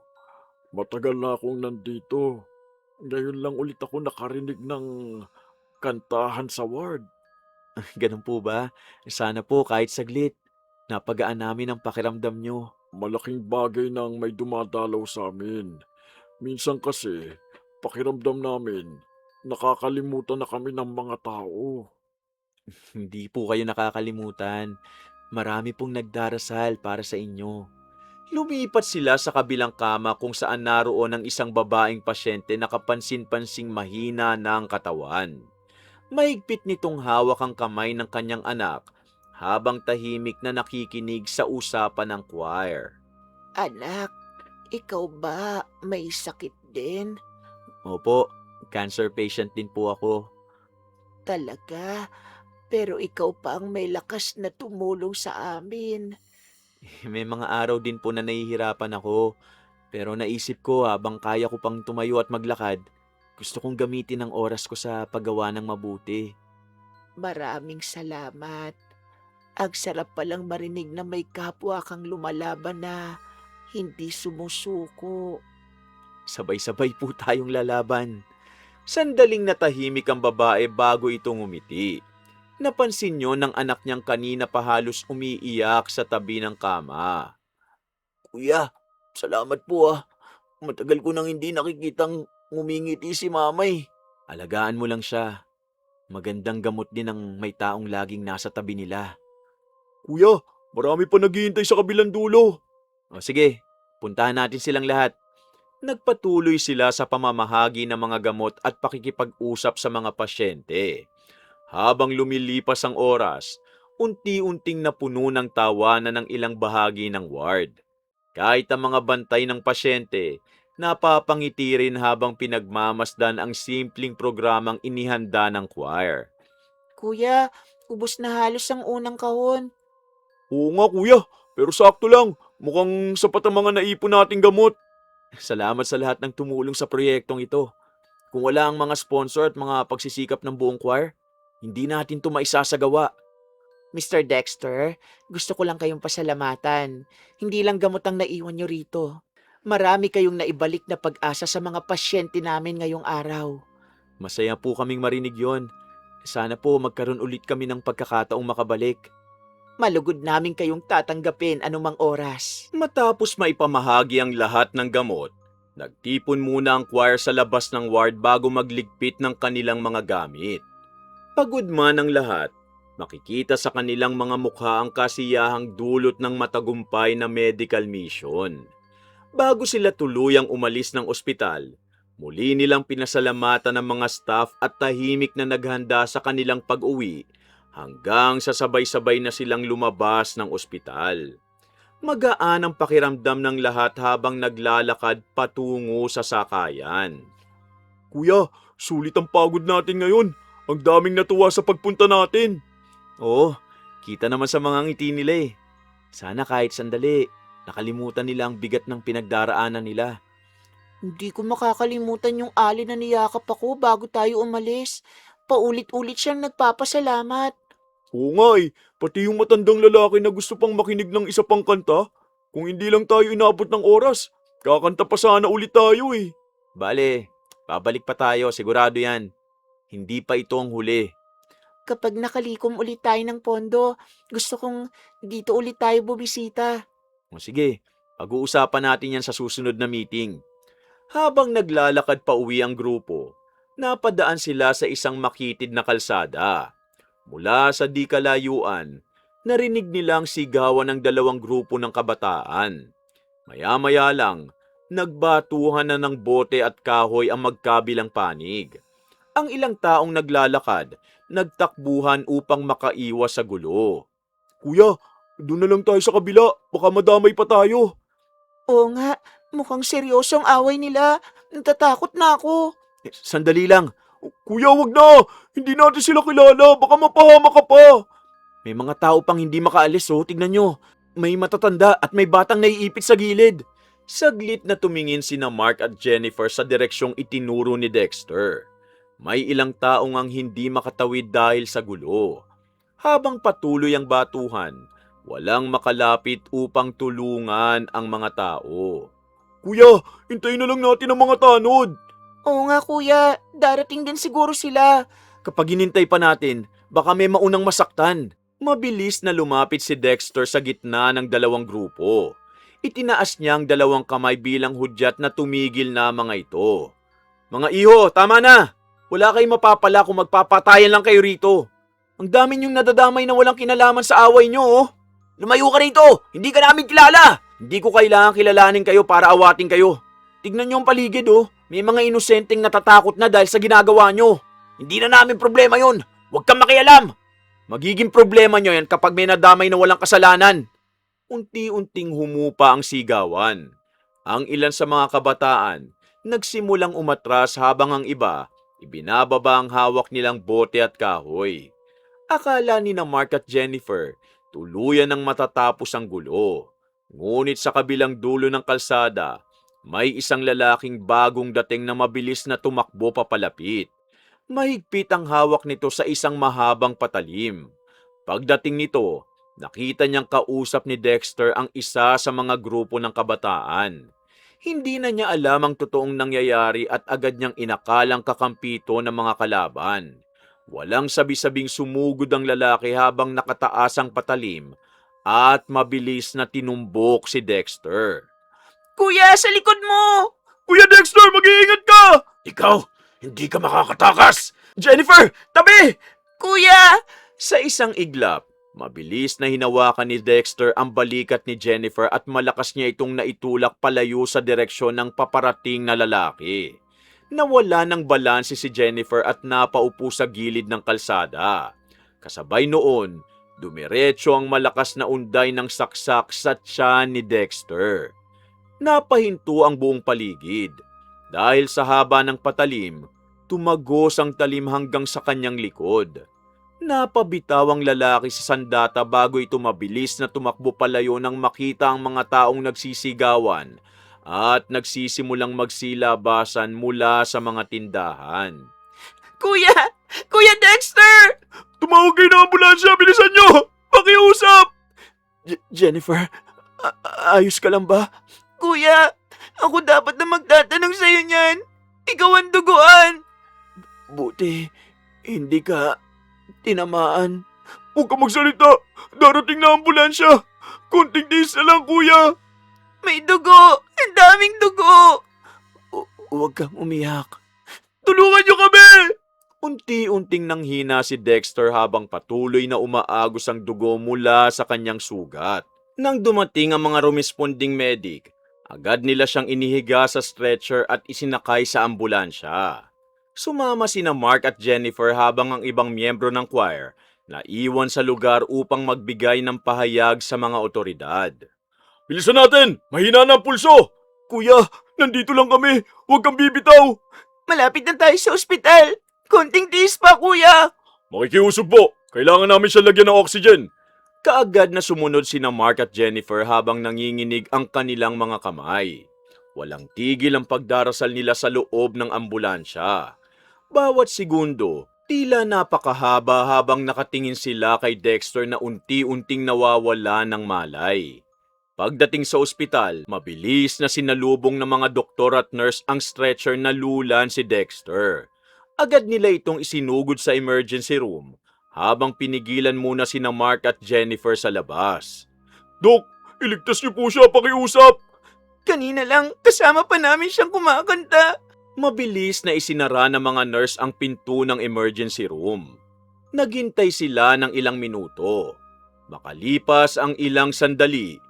Matagal na akong nandito. Ngayon lang ulit ako nakarinig ng kantahan sa ward. Ganun po ba? Sana po kahit saglit. Napagaan namin ang pakiramdam nyo. Malaking bagay nang may dumadalaw sa amin. Minsan kasi, pakiramdam namin, nakakalimutan na kami ng mga tao. Hindi po kayo nakakalimutan. Marami pong nagdarasal para sa inyo. Lumipat sila sa kabilang kama kung saan naroon ang isang babaeng pasyente na kapansin-pansing mahina ng katawan. Mahigpit nitong hawak ang kamay ng kanyang anak habang tahimik na nakikinig sa usapan ng choir. Anak, ikaw ba may sakit din? Opo, cancer patient din po ako. Talaga? Pero ikaw pa ang may lakas na tumulong sa amin. May mga araw din po na nahihirapan ako. Pero naisip ko habang kaya ko pang tumayo at maglakad, gusto kong gamitin ang oras ko sa paggawa ng mabuti. Maraming salamat. Ang sarap palang marinig na may kapwa kang lumalaban na hindi sumusuko. Sabay-sabay po tayong lalaban. Sandaling natahimik ang babae bago ito ngumiti. Napansin niyo ng anak niyang kanina pa halos umiiyak sa tabi ng kama. Kuya, salamat po ah. Matagal ko nang hindi nakikitang ngumingiti si mamay. Alagaan mo lang siya. Magandang gamot din ang may taong laging nasa tabi nila. Kuya, marami pa naghihintay sa kabilang dulo. O sige, puntahan natin silang lahat. Nagpatuloy sila sa pamamahagi ng mga gamot at pakikipag-usap sa mga pasyente. Habang lumilipas ang oras, unti-unting napuno ng tawanan ng ilang bahagi ng ward. Kahit ang mga bantay ng pasyente, napapangiti rin habang pinagmamasdan ang simpleng programang inihanda ng choir. Kuya, ubos na halos ang unang kahon. Oo nga kuya, pero sakto lang. Mukhang sapat ang mga naipon nating gamot. Salamat sa lahat ng tumulong sa proyektong ito. Kung wala ang mga sponsor at mga pagsisikap ng buong choir, hindi natin ito maisasagawa. Mr. Dexter, gusto ko lang kayong pasalamatan. Hindi lang gamot ang naiwan nyo rito. Marami kayong naibalik na pag-asa sa mga pasyente namin ngayong araw. Masaya po kaming marinig yon. Sana po magkaroon ulit kami ng pagkakataong makabalik. Malugod namin kayong tatanggapin anumang oras. Matapos maipamahagi ang lahat ng gamot, nagtipon muna ang choir sa labas ng ward bago magligpit ng kanilang mga gamit. Pagod man ang lahat, makikita sa kanilang mga mukha ang kasiyahang dulot ng matagumpay na medical mission. Bago sila tuluyang umalis ng ospital, muli nilang pinasalamatan ng mga staff at tahimik na naghanda sa kanilang pag-uwi hanggang sa sabay-sabay na silang lumabas ng ospital. Magaan ang pakiramdam ng lahat habang naglalakad patungo sa sakayan. Kuya, sulit ang pagod natin ngayon. Ang daming natuwa sa pagpunta natin. Oo, kita naman sa mga ngiti nila eh. Sana kahit sandali, nakalimutan nila ang bigat ng pinagdaraanan nila. Hindi ko makakalimutan yung alin na niyakap ako bago tayo umalis. Paulit-ulit siyang nagpapasalamat. Oo nga pati yung matandang lalaki na gusto pang makinig ng isa pang kanta. Kung hindi lang tayo inabot ng oras, kakanta pa sana ulit tayo eh. Bale, babalik pa tayo, sigurado yan. Hindi pa ito ang huli. Kapag nakalikom ulit tayo ng pondo, gusto kong dito ulit tayo bubisita. O sige, pag-uusapan natin yan sa susunod na meeting. Habang naglalakad pa uwi ang grupo, napadaan sila sa isang makitid na kalsada. Mula sa di kalayuan, narinig nilang sigawan ng dalawang grupo ng kabataan. Maya-maya lang, nagbatuhan na ng bote at kahoy ang magkabilang panig. Ang ilang taong naglalakad, nagtakbuhan upang makaiwas sa gulo. Kuya, doon na lang tayo sa kabila. Baka madamay pa tayo. Oo nga, mukhang seryoso ang away nila. Natatakot na ako. Sandali lang, Kuya, wag na. Hindi natin sila kilala. Baka mapahama ka pa. may mga tao pang hindi makaalis oh, tignan nyo. May matatanda at may batang naiipit sa gilid. Saglit na tumingin sina Mark at Jennifer sa direksyong itinuro ni Dexter. May ilang taong ang hindi makatawid dahil sa gulo. Habang patuloy ang batuhan, walang makalapit upang tulungan ang mga tao. Kuya, hintayin na lang natin ang mga tanod. Oo nga kuya, darating din siguro sila. Kapag hinintay pa natin, baka may maunang masaktan. Mabilis na lumapit si Dexter sa gitna ng dalawang grupo. Itinaas niya ang dalawang kamay bilang hudyat na tumigil na mga ito. Mga iho, tama na! Wala kayong mapapala kung magpapatayan lang kayo rito. Ang dami niyong nadadamay na walang kinalaman sa away niyo, oh. Lumayo ka rito! Hindi ka namin kilala! Hindi ko kailangan kilalanin kayo para awatin kayo. Tignan niyo ang paligid, oh. May mga inosenteng natatakot na dahil sa ginagawa niyo. Hindi na namin problema yon. Huwag kang makialam! Magiging problema niyo yan kapag may nadamay na walang kasalanan. Unti-unting humupa ang sigawan. Ang ilan sa mga kabataan nagsimulang umatras habang ang iba ibinababa ang hawak nilang bote at kahoy. Akala ni na Mark at Jennifer tuluyan ng matatapos ang gulo. Ngunit sa kabilang dulo ng kalsada, may isang lalaking bagong dating na mabilis na tumakbo papalapit. Mahigpit ang hawak nito sa isang mahabang patalim. Pagdating nito, nakita niyang kausap ni Dexter ang isa sa mga grupo ng kabataan. Hindi na niya alam ang totoong nangyayari at agad niyang inakalang kakampito ng mga kalaban. Walang sabi-sabing sumugod ang lalaki habang nakataas ang patalim at mabilis na tinumbok si Dexter. Kuya, sa likod mo! Kuya Dexter, mag-iingat ka! Ikaw, hindi ka makakatakas! Jennifer, tabi! Kuya! Sa isang iglap, Mabilis na hinawakan ni Dexter ang balikat ni Jennifer at malakas niya itong naitulak palayo sa direksyon ng paparating na lalaki. Nawala ng balanse si Jennifer at napaupo sa gilid ng kalsada. Kasabay noon, dumiretso ang malakas na unday ng saksak sa tiyan ni Dexter. Napahinto ang buong paligid. Dahil sa haba ng patalim, tumagos ang talim hanggang sa kanyang likod. Napabitaw ang lalaki sa sandata bago ito mabilis na tumakbo palayo nang makita ang mga taong nagsisigawan at nagsisimulang magsilabasan mula sa mga tindahan. Kuya! Kuya Dexter! Tumawag kayo ng ambulansya! Bilisan nyo! Pakiusap! Jennifer, ayos ka lang ba? Kuya! Ako dapat na magtatanong sa'yo niyan. Ikaw ang duguan. Buti, hindi ka tinamaan. Huwag ka magsalita! Darating na ambulansya! Konting tiis na lang, kuya! May dugo! Ang daming dugo! Huwag kang umiyak. Tulungan niyo kami! Unti-unting nanghina si Dexter habang patuloy na umaagos ang dugo mula sa kanyang sugat. Nang dumating ang mga rumesponding medic, agad nila siyang inihiga sa stretcher at isinakay sa ambulansya. Sumama sina Mark at Jennifer habang ang ibang miyembro ng choir naiwan sa lugar upang magbigay ng pahayag sa mga otoridad. Bilisan natin! Mahina na ang pulso! Kuya, nandito lang kami! Huwag kang bibitaw! Malapit na tayo sa ospital. Konting tiis pa, kuya. Makikiusap po! Kailangan namin siya lagyan ng oxygen! Kaagad na sumunod sina Mark at Jennifer habang nanginginig ang kanilang mga kamay. Walang tigil ang pagdarasal nila sa loob ng ambulansya. Bawat segundo, tila napakahaba habang nakatingin sila kay Dexter na unti-unting nawawala ng malay. Pagdating sa ospital, mabilis na sinalubong ng mga doktor at nurse ang stretcher na lulan si Dexter. Agad nila itong isinugod sa emergency room habang pinigilan muna sina Mark at Jennifer sa labas. Dok, iligtas niyo po siya, pakiusap! Kanina lang, kasama pa namin siyang kumakanta. Mabilis na isinara ng mga nurse ang pinto ng emergency room. Naghintay sila ng ilang minuto. Makalipas ang ilang sandali,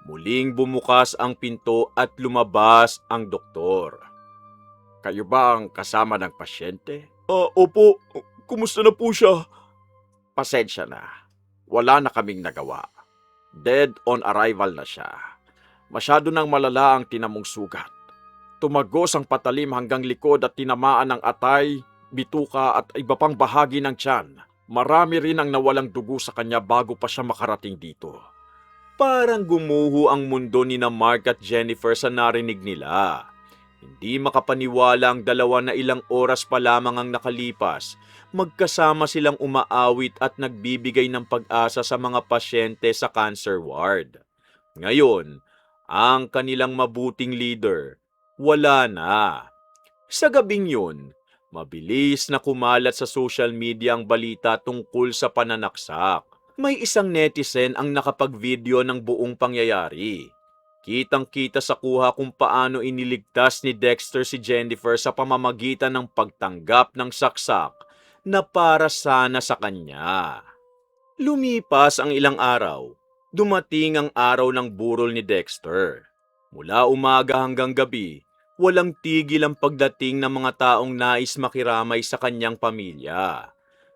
muling bumukas ang pinto at lumabas ang doktor. Kayo ba ang kasama ng pasyente? Opo. Kumusta na po siya? Pasensya na. Wala na kaming nagawa. Dead on arrival na siya. Masyado nang malala ang tinamong sugat. Tumagos ang patalim hanggang likod at tinamaan ng atay, bituka at iba pang bahagi ng tiyan. Marami rin ang nawalang dugo sa kanya bago pa siya makarating dito. Parang gumuho ang mundo ni na Mark at Jennifer sa narinig nila. Hindi makapaniwala ang dalawa na ilang oras pa lamang ang nakalipas. Magkasama silang umaawit at nagbibigay ng pag-asa sa mga pasyente sa cancer ward. Ngayon, ang kanilang mabuting leader, wala na. Sa gabing yun, mabilis na kumalat sa social media ang balita tungkol sa pananaksak. May isang netizen ang nakapag-video ng buong pangyayari. Kitang-kita sa kuha kung paano iniligtas ni Dexter si Jennifer sa pamamagitan ng pagtanggap ng saksak na para sana sa kanya. Lumipas ang ilang araw, dumating ang araw ng burol ni Dexter. Mula umaga hanggang gabi, walang tigil ang pagdating ng mga taong nais makiramay sa kanyang pamilya.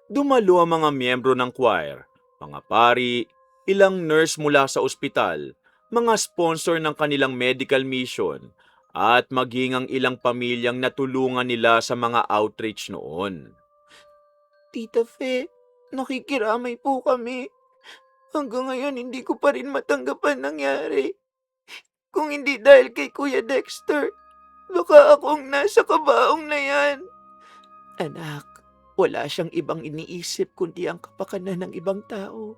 Dumalo ang mga miyembro ng choir, mga pari, ilang nurse mula sa ospital, mga sponsor ng kanilang medical mission, at maging ang ilang pamilyang natulungan nila sa mga outreach noon. Tita Fe, nakikiramay po kami. Hanggang ngayon hindi ko pa rin matanggap ang nangyari. Kung hindi dahil kay Kuya Dexter, baka akong nasa kabaong na yan. Anak, wala siyang ibang iniisip kundi ang kapakanan ng ibang tao.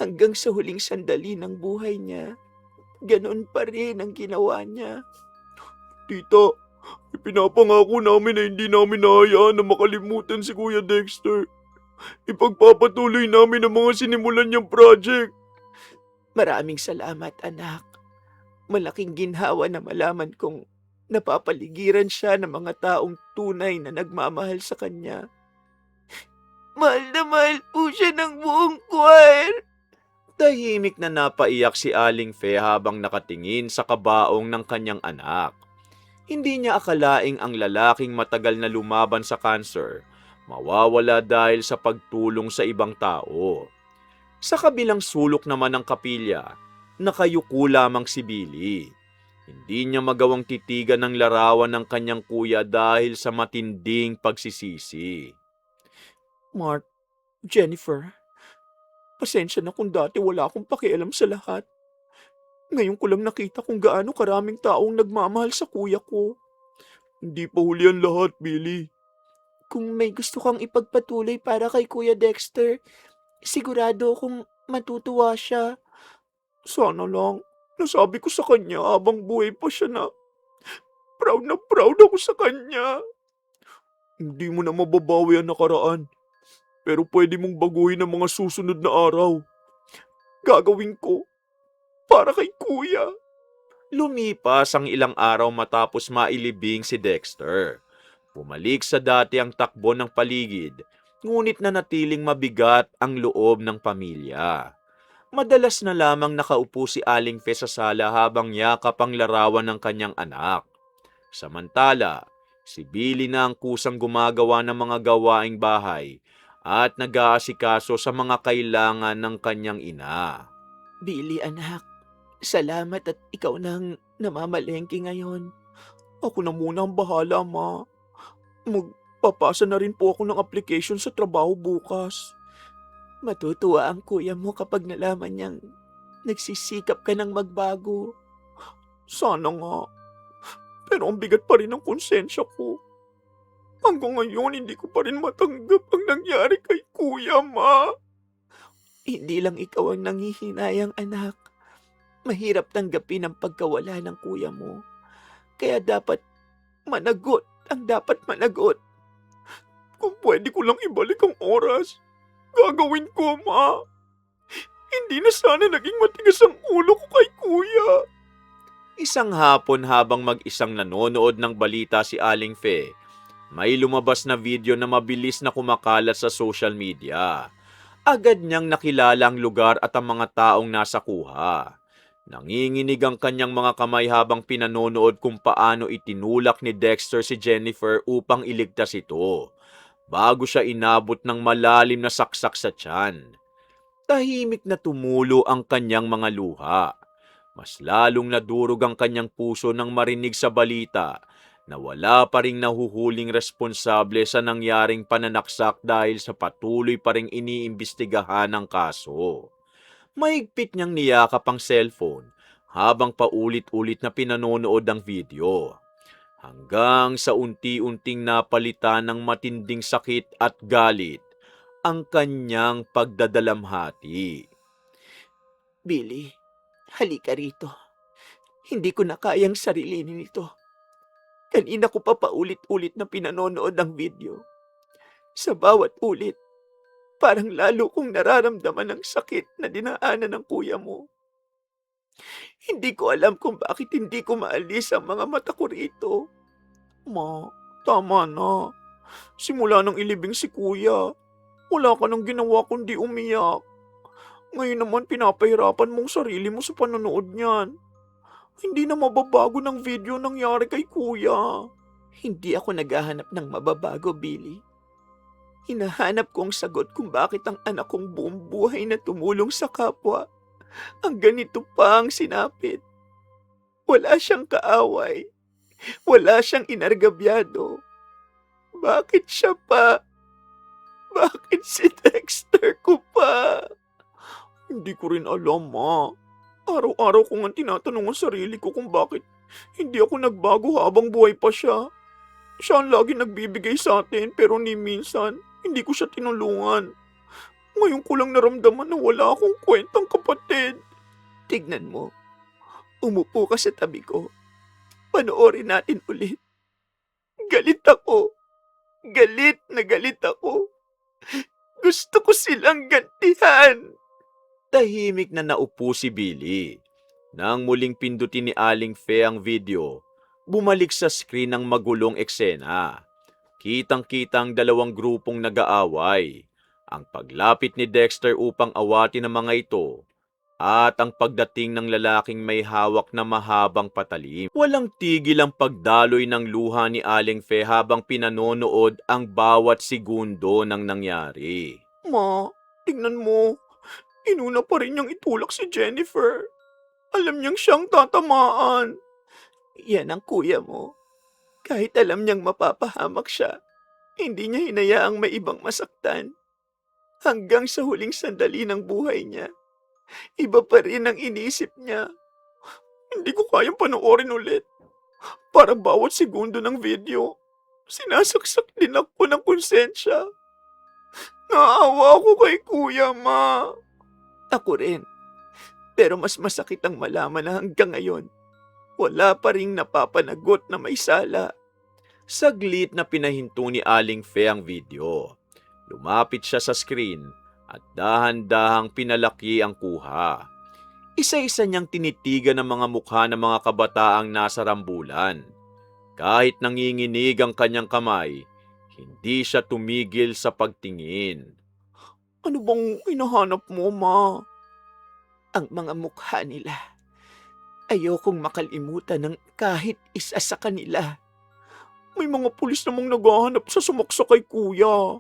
Hanggang sa huling sandali ng buhay niya, ganun pa rin ang ginawa niya. Tita, ipinapangako namin na hindi namin nahayaan na makalimutan si Kuya Dexter. Ipagpapatuloy namin ang mga sinimulan niyang project. Maraming salamat, anak. Malaking ginhawa na malaman kong napapaligiran siya ng mga taong tunay na nagmamahal sa kanya. Mahal na mahal po siya ng buong choir. Tahimik na napaiyak si Aling Fe habang nakatingin sa kabaong ng kanyang anak. Hindi niya akalaing ang lalaking matagal na lumaban sa cancer mawawala dahil sa pagtulong sa ibang tao. Sa kabilang sulok naman ng kapilya, nakayuko lamang si Billy. Hindi niya magawang titigan ng larawan ng kanyang kuya dahil sa matinding pagsisisi. Mark, Jennifer, pasensya na kung dati wala akong pakialam sa lahat. Ngayon ko lang nakita kung gaano karaming taong nagmamahal sa kuya ko. Hindi pa huli ang lahat, Billy. Kung may gusto kang ipagpatuloy para kay Kuya Dexter, sigurado akong matutuwa siya. Sana lang, nasabi ko sa kanya habang buhay pa siya na proud ako sa kanya. Hindi mo na mababawi ang nakaraan, pero pwede mong baguhin ang mga susunod na araw. Gagawin ko para kay kuya. Lumipas ang ilang araw matapos mailibing si Dexter. Bumalik sa dati ang takbo ng paligid, ngunit nanatiling mabigat ang loob ng pamilya. Madalas na lamang nakaupo si Aling Fe sa sala habang yakap ang larawan ng kanyang anak. Samantala, si Billy na ang kusang gumagawa ng mga gawaing bahay at nag-aasikaso sa mga kailangan ng kanyang ina. Billy anak, salamat at ikaw nang namamalengke ngayon. Ako na muna ang bahala, ma. Magpapasa na rin po ako ng application sa trabaho bukas. Matutuwa ang kuya mo kapag nalaman niyang nagsisikap ka ng magbago. Sana nga. Pero ang bigat pa rin ng konsensya ko. Hanggang ngayon, hindi ko pa rin matanggap ang nangyari kay kuya, ma. Hindi lang ikaw ang nanghihinayang anak. Mahirap tanggapin ang pagkawala ng kuya mo. Kaya dapat managot ang dapat managot. Kung pwede ko lang ibalik ang oras, gagawin ko, ma. Hindi na sana naging matigas ang ulo ko kay kuya. Isang hapon habang mag-isang nanonood ng balita si Aling Fe, may lumabas na video na mabilis na kumakalat sa social media. Agad niyang nakilala ang lugar at ang mga taong nasa kuha. Nanginginig ang kanyang mga kamay habang pinanonood kung paano itinulak ni Dexter si Jennifer upang iligtas ito, bago siya inabot ng malalim na saksak sa tiyan. Tahimik na tumulo ang kanyang mga luha. Mas lalong nadurog ang kanyang puso nang marinig sa balita na wala pa ring nahuhuling responsable sa nangyaring pananaksak dahil sa patuloy pa ring iniimbestigahan ang kaso. Mahigpit niyang niyakap ang cellphone habang paulit-ulit na pinanonood ang video. Hanggang sa unti-unting napalitan ng matinding sakit at galit ang kanyang pagdadalamhati. Billy, halika rito. Hindi ko na kayang sarilinin ito. Kanina ko pa paulit-ulit na pinanonood ang video. Sa bawat ulit, parang lalo kong nararamdaman ang sakit na dinaanan ng kuya mo. Hindi ko alam kung bakit hindi ko maalis ang mga mata ko rito. Ma, tama na. Simula nang ilibing si kuya, wala ka nang ginawa kundi umiyak. Ngayon naman pinapahirapan mong sarili mo sa panonood niyan. Hindi na mababago ng video nangyari kay kuya. Hindi ako naghahanap ng mababago, Billy. Hinahanap ko ang sagot kung bakit ang anak kong buong buhay na tumulong sa kapwa ang ganito pa ang sinapit. Wala siyang kaaway. Wala siyang inargabyado. Bakit siya pa? Bakit si Dexter ko pa? Hindi ko rin alam, ma. Araw-araw ko nga tinatanong ang sarili ko kung bakit hindi ako nagbago habang buhay pa siya. Siya ang lagi nagbibigay sa atin pero ni minsan hindi ko siya tinulungan. Ngayon ko lang naramdaman na wala akong kwentang kapatid. Tignan mo. Umupo ka sa tabi ko. Panoorin natin ulit. Galit ako. Galit na galit ako. Gusto ko silang gantihan. Tahimik na naupo si Billy. Nang muling pindutin ni Aling Fe ang video, bumalik sa screen ang magulong eksena. Kitang-kitang dalawang grupong nag-aaway. ang paglapit ni Dexter upang awatin ang mga ito, at ang pagdating ng lalaking may hawak na mahabang patalim. Walang tigil ang pagdaloy ng luha ni Aling Fe habang pinanonood ang bawat segundo ng nangyari. Ma, tingnan mo. Inuna pa rin niyang itulak si Jennifer. Alam niyang siyang tatamaan. Yan ang kuya mo. Kahit alam niyang mapapahamak siya, hindi niya hinayaang may ibang masaktan. Hanggang sa huling sandali ng buhay niya, iba pa rin ang iniisip niya. Hindi ko kayang panoorin ulit. Para bawat segundo ng video, sinasaksak din ako ng konsensya. Naawa ako kay kuya, ma. Ako rin. Pero mas masakit ang malaman na hanggang ngayon, wala pa ring napapanagot na may sala. Saglit na pinahinto ni Aling Fe ang video. Lumapit siya sa screen at dahan-dahang pinalaki ang kuha. Isa-isa niyang tinitigan ang mga mukha ng mga kabataang nasa rambulan. Kahit nanginginig ang kanyang kamay, hindi siya tumigil sa pagtingin. Ano bang hinahanap mo, ma? Ang mga mukha nila. Ayokong makalimutan ng kahit isa sa kanila. May mga pulis namang naghahanap sa sumaksak kay kuya.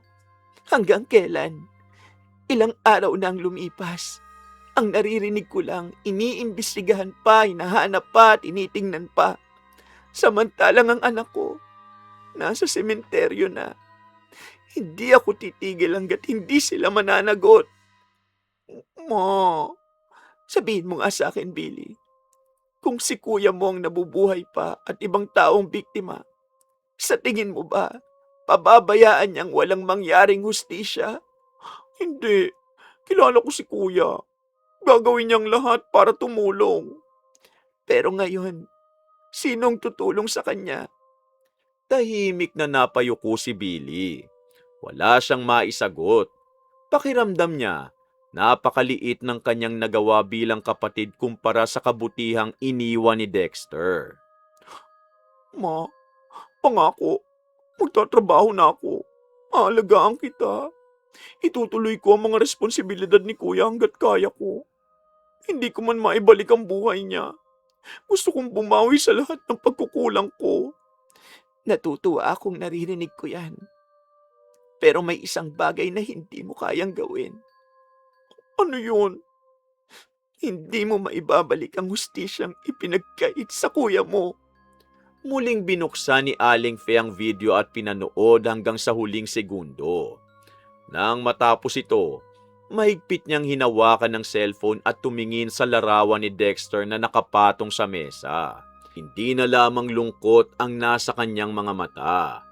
Hanggang kailan? Ilang araw na ang lumipas. Ang naririnig ko lang, iniimbestigahan pa, hinahanap pa, tinitingnan pa. Samantalang ang anak ko, nasa sementeryo na. Hindi ako titigil hanggat hindi sila mananagot. Ma, Sabihin mo nga sa akin, Billy, kung si kuya mo ang nabubuhay pa at ibang taong biktima, sa tingin mo ba, pababayaan niyang walang mangyaring hustisya? hindi. Kilala ko si kuya. Gagawin niyang lahat para tumulong. Pero ngayon, sinong tutulong sa kanya? Tahimik na napayuko si Billy. Wala siyang maisagot. Pakiramdam niya, napakaliit ng kanyang nagawa bilang kapatid kumpara sa kabutihang iniwan ni Dexter. Ma, pangako, magtatrabaho na ako. Aalagaan kita. Itutuloy ko ang mga responsibilidad ni kuya hanggat kaya ko. Hindi ko man maibalik ang buhay niya. Gusto kong bumawi sa lahat ng pagkukulang ko. Natutuwa akong naririnig ko yan. Pero may isang bagay na hindi mo kayang gawin. Ano yun? Hindi mo maibabalik ang hustisyang ipinagkait sa kuya mo. Muling binuksan ni Aling Fe ang video at pinanood hanggang sa huling segundo. Nang matapos ito, mahigpit niyang hinawakan ng cellphone at tumingin sa larawan ni Dexter na nakapatong sa mesa. Hindi na lamang lungkot ang nasa kanyang mga mata.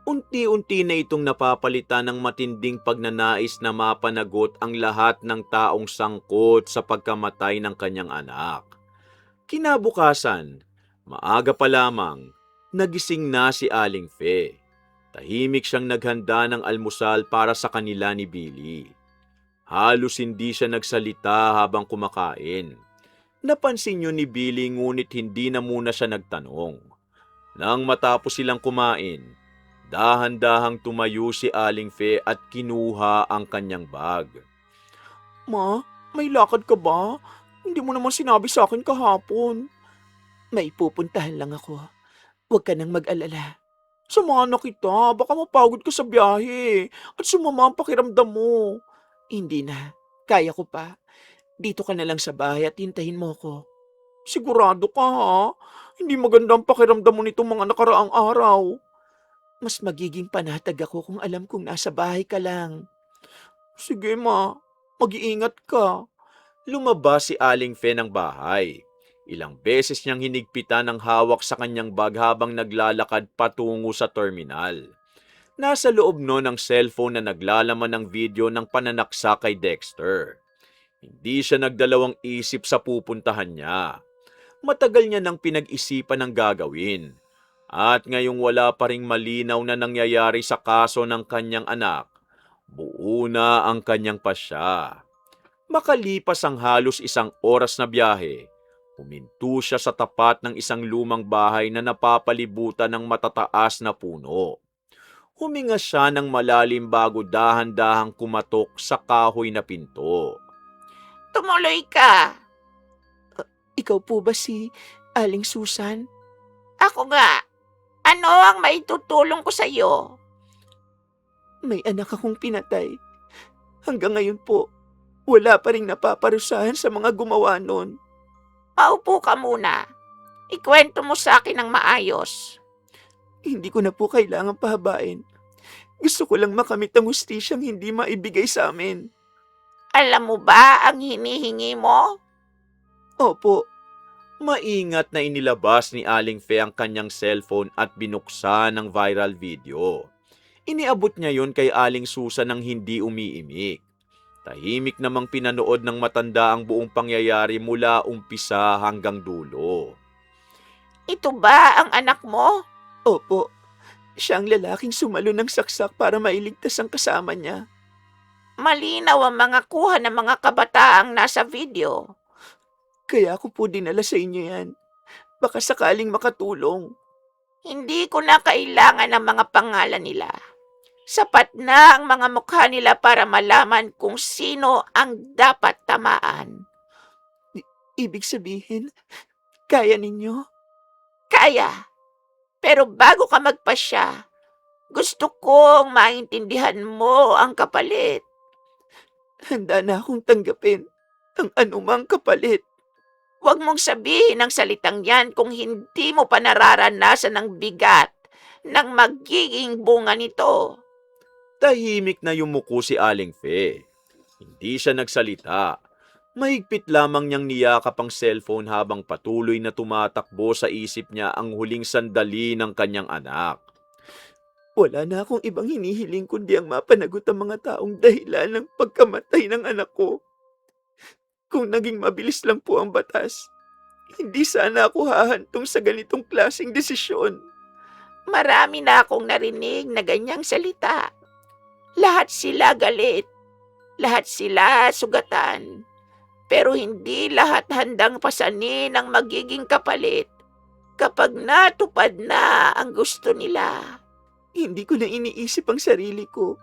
Unti-unti na itong napapalitan ng matinding pagnanais na mapanagot ang lahat ng taong sangkot sa pagkamatay ng kanyang anak. Kinabukasan, maaga pa lamang, nagising na si Aling Fe. Tahimik siyang naghanda ng almusal para sa kanila ni Billy. Halos hindi siya nagsalita habang kumakain. Napansin niyo ni Billy ngunit hindi na muna siya nagtanong. Nang matapos silang kumain, dahan-dahang tumayo si Aling Fe at kinuha ang kanyang bag. Ma, may lakad ka ba? Hindi mo naman sinabi sa akin kahapon. May pupuntahan lang ako. Huwag ka nang mag-alala. Samahan na kita, baka mapagod ka sa biyahe at sumama ang pakiramdam mo. Hindi na. Kaya ko pa. Dito ka na lang sa bahay at hintahin mo ko. Sigurado ka ha? Hindi maganda ang pakiramdam mo nitong mga nakaraang araw. Mas magiging panatag ako kung alam kong nasa bahay ka lang. Sige ma, mag-iingat ka. Lumabas si Aling Fe ng bahay. Ilang beses niyang hinigpitan ang hawak sa kanyang bag habang naglalakad patungo sa terminal. Nasa loob noon ang cellphone na naglalaman ng video ng pananaksa kay Dexter. Hindi siya nagdalawang isip sa pupuntahan niya. Matagal niya nang pinag-isipan ang gagawin. At ngayong wala pa ring malinaw na nangyayari sa kaso ng kanyang anak, buo na ang kanyang pasya. Makalipas ang halos 1 oras na biyahe, huminto siya sa tapat ng isang lumang bahay na napapalibutan ng matataas na puno. Huminga siya ng malalim bago dahan-dahang kumatok sa kahoy na pinto. Tumuloy ka! Ikaw po ba si Aling Susan? Ako nga. Ano ang maitutulong ko sa iyo? May anak akong pinatay. Hanggang ngayon po, wala pa ring napaparusahan sa mga gumawa nun. Paupo ka muna. Ikwento mo sa akin ng maayos. Hindi ko na po kailangan pahabain. Gusto ko lang makamit ang hustisyang hindi maibigay sa amin. Alam mo ba ang hinihingi mo? Opo. Maingat na inilabas ni Aling Fe ang kanyang cellphone at binuksan ang viral video. Iniabot niya yon kay Aling Susan nang hindi umiimik. Tahimik namang pinanood ng matanda ang buong pangyayari mula umpisa hanggang dulo. Ito ba ang anak mo? Opo. Siya ang lalaking sumalo ng saksak para mailigtas ang kasama niya. Malinaw ang mga kuha ng mga kabataang nasa video. Kaya ako po dinala sa inyo yan. Baka sakaling makatulong. Hindi ko na kailangan ng mga pangalan nila. Sapat na ang mga mukha nila para malaman kung sino ang dapat tamaan. Ibig sabihin, kaya ninyo? Kaya. Pero bago ka magpasya, gusto kong maintindihan mo ang kapalit. Handa na akong tanggapin ang anumang kapalit. Huwag mong sabihin ang salitang yan kung hindi mo pa nararanasan ang bigat ng magiging bunga nito. Tahimik na yumuko si Aling Fe. Hindi siya nagsalita. Mahigpit lamang niyang niyakap ang cellphone habang patuloy na tumatakbo sa isip niya ang huling sandali ng kanyang anak. Wala na akong ibang hinihiling kundi ang mapanagot ang mga taong dahilan ng pagkamatay ng anak ko. Kung naging mabilis lang po ang batas, hindi sana ako hahantong sa ganitong klaseng desisyon. Marami na akong narinig na ganyang salita. Lahat sila galit. Lahat sila sugatan. Pero hindi lahat handang pasanin ang magiging kapalit kapag natupad na ang gusto nila. Hindi ko na iniisip ang sarili ko.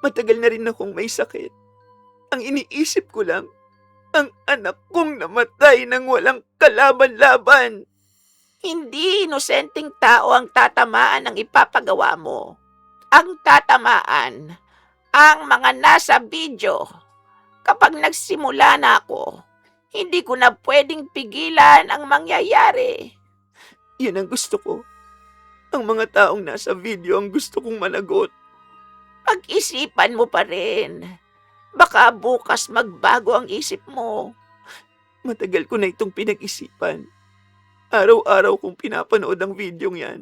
Matagal na rin akong may sakit. Ang iniisip ko lang, ang anak kong namatay nang walang kalaban-laban. Hindi inosenteng tao ang tatamaan ng ipapagawa mo. Ang tatamaan, ang mga nasa video. Kapag nagsimula na ako, hindi ko na pwedeng pigilan ang mangyayari. Yan ang gusto ko. Ang mga taong nasa video ang gusto kong managot. Pag-isipan mo pa rin. Baka bukas magbago ang isip mo. Matagal ko na itong pinag-isipan. Araw-araw kong pinapanood ang videong yan.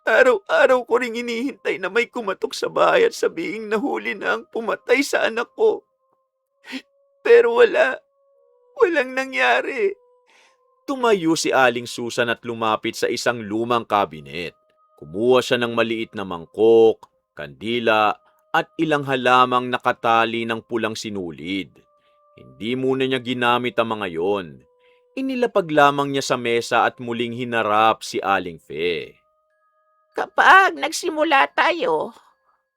Araw-araw ko ring inihintay na may kumatok sa bahay at sabihing nahuli na ang pumatay sa anak ko. Pero wala. Walang nangyari. Tumayo si Aling Susan at lumapit sa isang lumang kabinet. Kumuha siya ng maliit na mangkok, kandila, at ilang halamang nakatali ng pulang sinulid. Hindi muna niya ginamit ang mga yon. Inilapag lamang niya sa mesa at muling hinarap si Aling Fe. Kapag nagsimula tayo,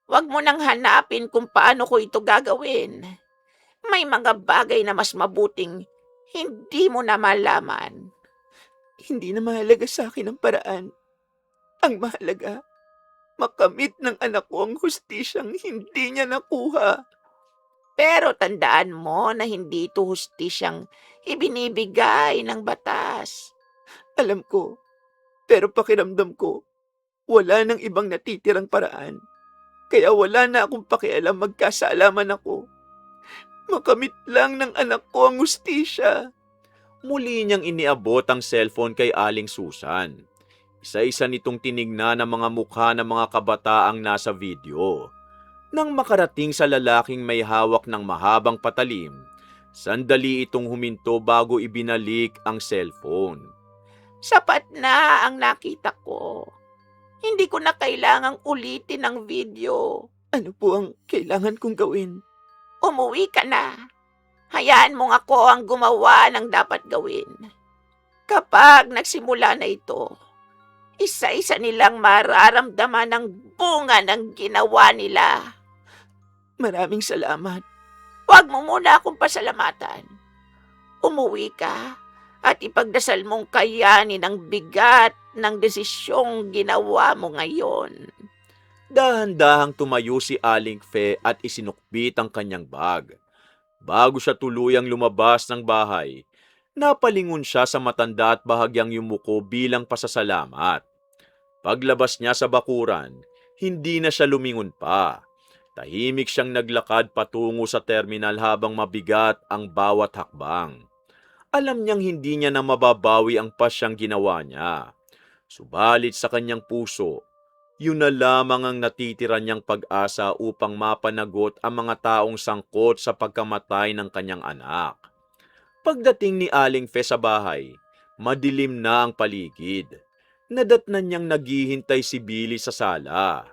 huwag mo nang hanapin kung paano ko ito gagawin. May mga bagay na mas mabuting hindi mo na malaman. Hindi na mahalaga sa akin ang paraan. Ang mahalaga, makamit ng anak ko ang hustisyang hindi niya nakuha. Pero tandaan mo na hindi ito hustisyang ibinibigay ng batas. Alam ko, pero pakiramdam ko, wala nang ibang natitirang paraan. Kaya wala na akong pakialam magkasalaman ako. Makamit lang ng anak ko ang hustisya. Muli niyang iniabot ang cellphone kay Aling Susan. Isa-isa nitong tinignan ang mga mukha ng mga kabataang nasa video. Nang makarating sa lalaking may hawak ng mahabang patalim, sandali itong huminto bago ibinalik ang cellphone. Sapat na ang nakita ko. Hindi ko na kailangang ulitin ang video. Ano po ang kailangan kong gawin? Umuwi ka na. Hayaan mong ako ang gumawa ng dapat gawin. Kapag nagsimula na ito, Isa-isa nilang mararamdaman ang bunga ng ginawa nila. Maraming salamat. Huwag mo muna akong pasalamatan. Umuwi ka at ipagdasal mong kayanin ang bigat ng desisyong ginawa mo ngayon. Dahan-dahang tumayo si Aling Fe at isinukbit ang kanyang bag. Bago siya tuluyang lumabas ng bahay, napalingon siya sa matanda at bahagyang yumuko bilang pasasalamat. Paglabas niya sa bakuran, hindi na siya lumingon pa. Tahimik siyang naglakad patungo sa terminal habang mabigat ang bawat hakbang. Alam niyang hindi niya na mababawi ang pasyang ginawa niya. Subalit sa kanyang puso, yun na lamang ang natitira niyang pag-asa upang mapanagot ang mga taong sangkot sa pagkamatay ng kanyang anak. Pagdating ni Aling Fe sa bahay, madilim na ang paligid. Nadatnan niyang naghihintay si Billy sa sala.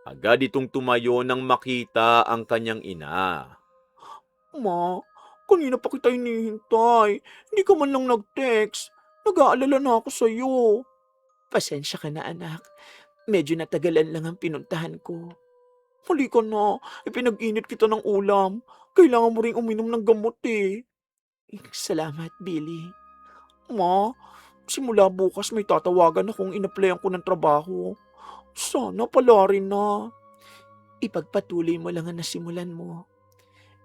Agad itong tumayo nang makita ang kanyang ina. Ma, kanina pa kita hinihintay. Hindi ka man lang nag-text. Nag-aalala na ako sa'yo. Pasensya ka na, anak. Medyo natagalan lang ang pinuntahan ko. Halika na, ipinag-init kita ng ulam. Kailangan mo ring uminom ng gamot eh. Salamat, Billy. Ma, simula bukas may tatawagan akong inaplayan ko ng trabaho. Sana pala rin na. Ipagpatuloy mo lang ang nasimulan mo.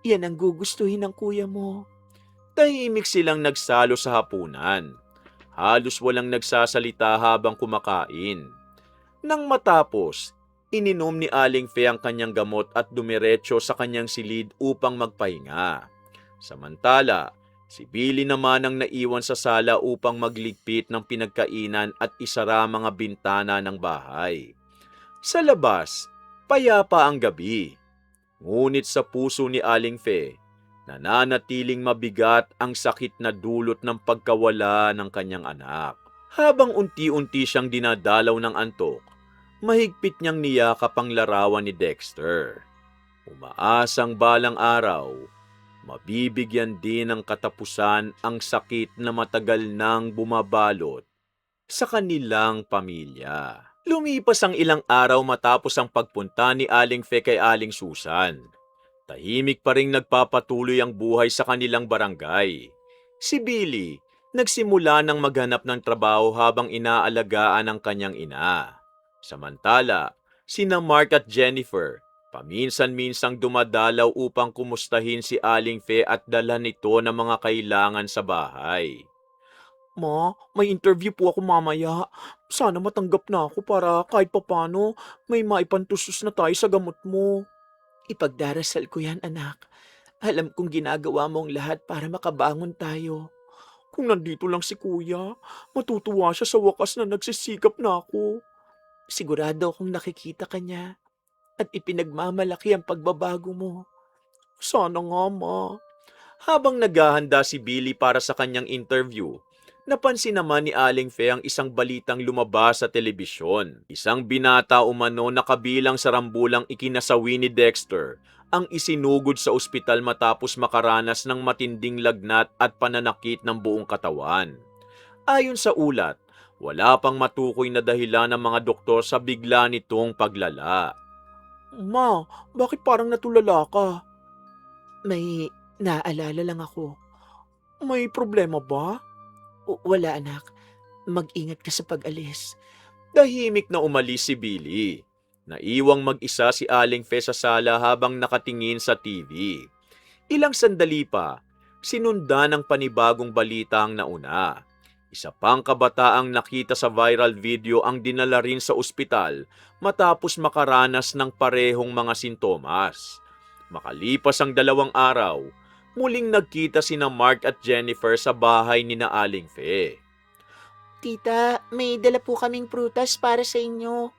Yan ang gugustuhin ng kuya mo. Tahimik silang nagsalo sa hapunan. Halos walang nagsasalita habang kumakain. Nang matapos, ininom ni Aling Fe ang kanyang gamot at dumiretso sa kanyang silid upang magpahinga. Samantala, si Billy naman ang naiwan sa sala upang magligpit ng pinagkainan at isara mga bintana ng bahay. Sa labas, payapa ang gabi. Ngunit sa puso ni Aling Fe, nananatiling mabigat ang sakit na dulot ng pagkawala ng kanyang anak. Habang unti-unti siyang dinadalaw ng antok, mahigpit niyang niyakap ang larawan ni Dexter. Umaasang balang araw, mabibigyan din ng katapusan ang sakit na matagal nang bumabalot sa kanilang pamilya. Lumipas ang ilang araw matapos ang pagpunta ni Aling Fe kay Aling Susan. Tahimik pa ring nagpapatuloy ang buhay sa kanilang barangay. Si Billy, nagsimula ng maghanap ng trabaho habang inaalagaan ang kanyang ina. Samantala, sina Mark at Jennifer, paminsan-minsang dumadalaw upang kumustahin si Aling Fe at dalhan ito ng mga kailangan sa bahay. Ma, may interview po ako mamaya. Sana matanggap na ako para kahit papano may maipantusos na tayo sa gamot mo. Ipagdarasal ko yan, anak. Alam kong ginagawa mo ang lahat para makabangon tayo. Kung nandito lang si kuya, matutuwa siya sa wakas na nagsisikap na ako. Sigurado akong nakikita ka niya at ipinagmamalaki ang pagbabago mo. Sana nga, ma. Habang naghahanda si Billy para sa kanyang interview, napansin naman ni Aling Fe ang isang balitang lumabas sa telebisyon. Isang binata umano na kabilang sa rambulang ikinasawi ni Dexter ang isinugod sa ospital matapos makaranas ng matinding lagnat at pananakit ng buong katawan. Ayon sa ulat, wala pang matukoy na dahilan ng mga doktor sa bigla nitong paglala. Ma, bakit parang natulala ka? May naalala lang ako. May problema ba? Wala, anak. Mag-ingat ka sa pag-alis. Tahimik na umalis si Billy. Naiwang mag-isa si Aling Fe sa sala habang nakatingin sa TV. Ilang sandali pa, sinundan ng panibagong balita ang nauna. Isa pang kabataang nakita sa viral video ang dinala rin sa ospital matapos makaranas ng parehong mga sintomas. Makalipas ang 2 araw, muling nagkita sina Mark at Jennifer sa bahay ni na Aling Fe. Tita, may dala po kaming prutas para sa inyo.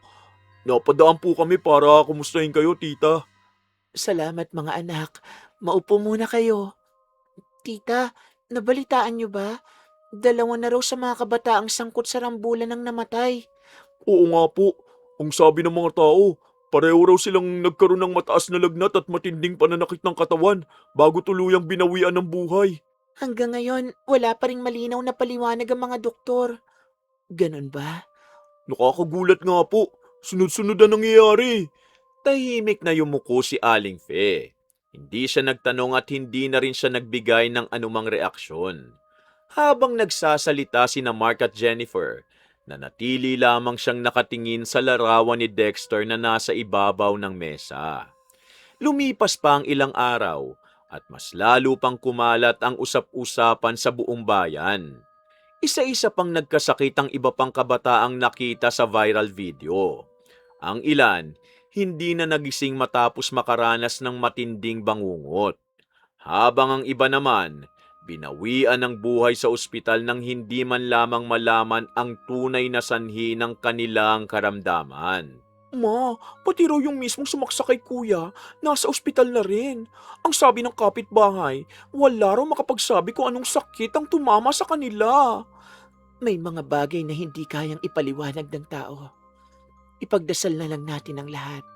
Napadaan po kami para kumustahin kayo, tita. Salamat mga anak. Maupo muna kayo. Tita, nabalitaan niyo ba? 2 na raw sa mga kabataang sangkot sa rambulan ng namatay. Oo nga po. Ang sabi ng mga tao, pareho raw silang nagkaroon ng mataas na lagnat at matinding pananakit ng katawan bago tuluyang binawian ng buhay. Hanggang ngayon, wala pa ring malinaw na paliwanag ang mga doktor. Ganon ba? Nakakagulat nga po. Sunod-sunod ang nangyayari. Tahimik na yumuko si Aling Fe. Hindi siya nagtanong at hindi na rin siya nagbigay ng anumang reaksyon. Habang nagsasalita sina Mark at Jennifer, nanatili lamang siyang nakatingin sa larawan ni Dexter na nasa ibabaw ng mesa. Lumipas pa ang ilang araw at mas lalo pang kumalat ang usap-usapan sa buong bayan. Isa-isa pang nagkasakit ang iba pang kabataang nakita sa viral video. Ang ilan, hindi na nagising matapos makaranas ng matinding bangungot. Habang ang iba naman, binawian ng buhay sa ospital nang hindi man lamang malaman ang tunay na sanhi ng kanilang karamdaman. Ma, pati raw yung mismong sumaksak kay kuya, nasa ospital na rin. Ang sabi ng kapitbahay, wala raw makapagsabi kung anong sakit ang tumama sa kanila. May mga bagay na hindi kayang ipaliwanag ng tao. Ipagdasal na lang natin ang lahat.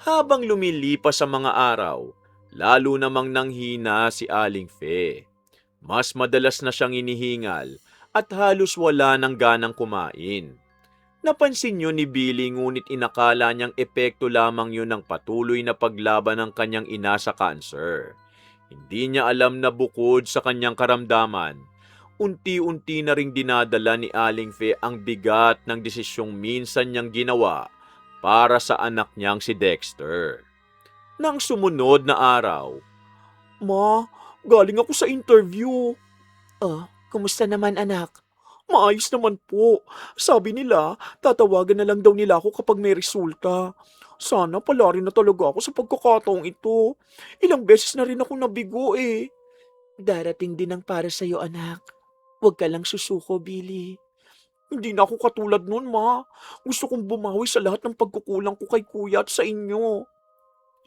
Habang lumilipas sa mga araw, lalo namang nanghina si Aling Fe. Mas madalas na siyang inihingal at halos wala ng ganang kumain. Napansin yun ni Billy ngunit inakala niyang epekto lamang yun ng patuloy na paglaban ng kanyang ina sa cancer. Hindi niya alam na bukod sa kanyang karamdaman, unti-unti na ring dinadala ni Aling Fe ang bigat ng desisyong minsan niyang ginawa para sa anak niyang si Dexter. Nang sumunod na araw, Ma, galing ako sa interview. Oh, kumusta naman anak? Maayos naman po. Sabi nila, tatawagan na lang daw nila ako kapag may resulta. Sana pala rin na talaga ako sa pagkakataong ito. Ilang beses na rin ako nabigo eh. Darating din ang para sa'yo anak. Huwag ka lang susuko, Billy. Hindi na ako katulad nun, ma. Gusto kong bumawi sa lahat ng pagkukulang ko kay kuya at sa inyo.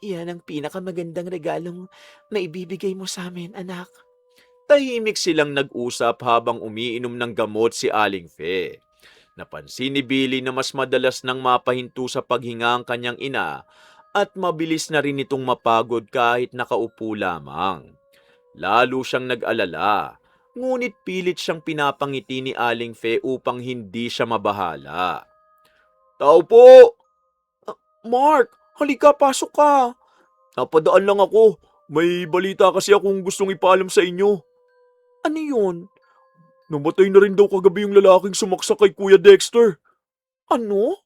Iyan ang pinakamagandang regalong maibibigay mo sa amin, anak. tahimik silang nag-usap habang umiinom ng gamot si Aling Fe. Napansin ni Billy na mas madalas nang mapahinto sa paghinga ang kanyang ina at mabilis na rin itong mapagod kahit nakaupo lamang. Lalo siyang nag-alala, ngunit pilit siyang pinapangiti ni Aling Fe upang hindi siya mabahala. Tao po! Mark, halika, pasok ka. Napadaan lang ako. May balita kasi akong gustong ipaalam sa inyo. Ano yun? Namatay na rin daw kagabi yung lalaking sumaksak kay Kuya Dexter. Ano?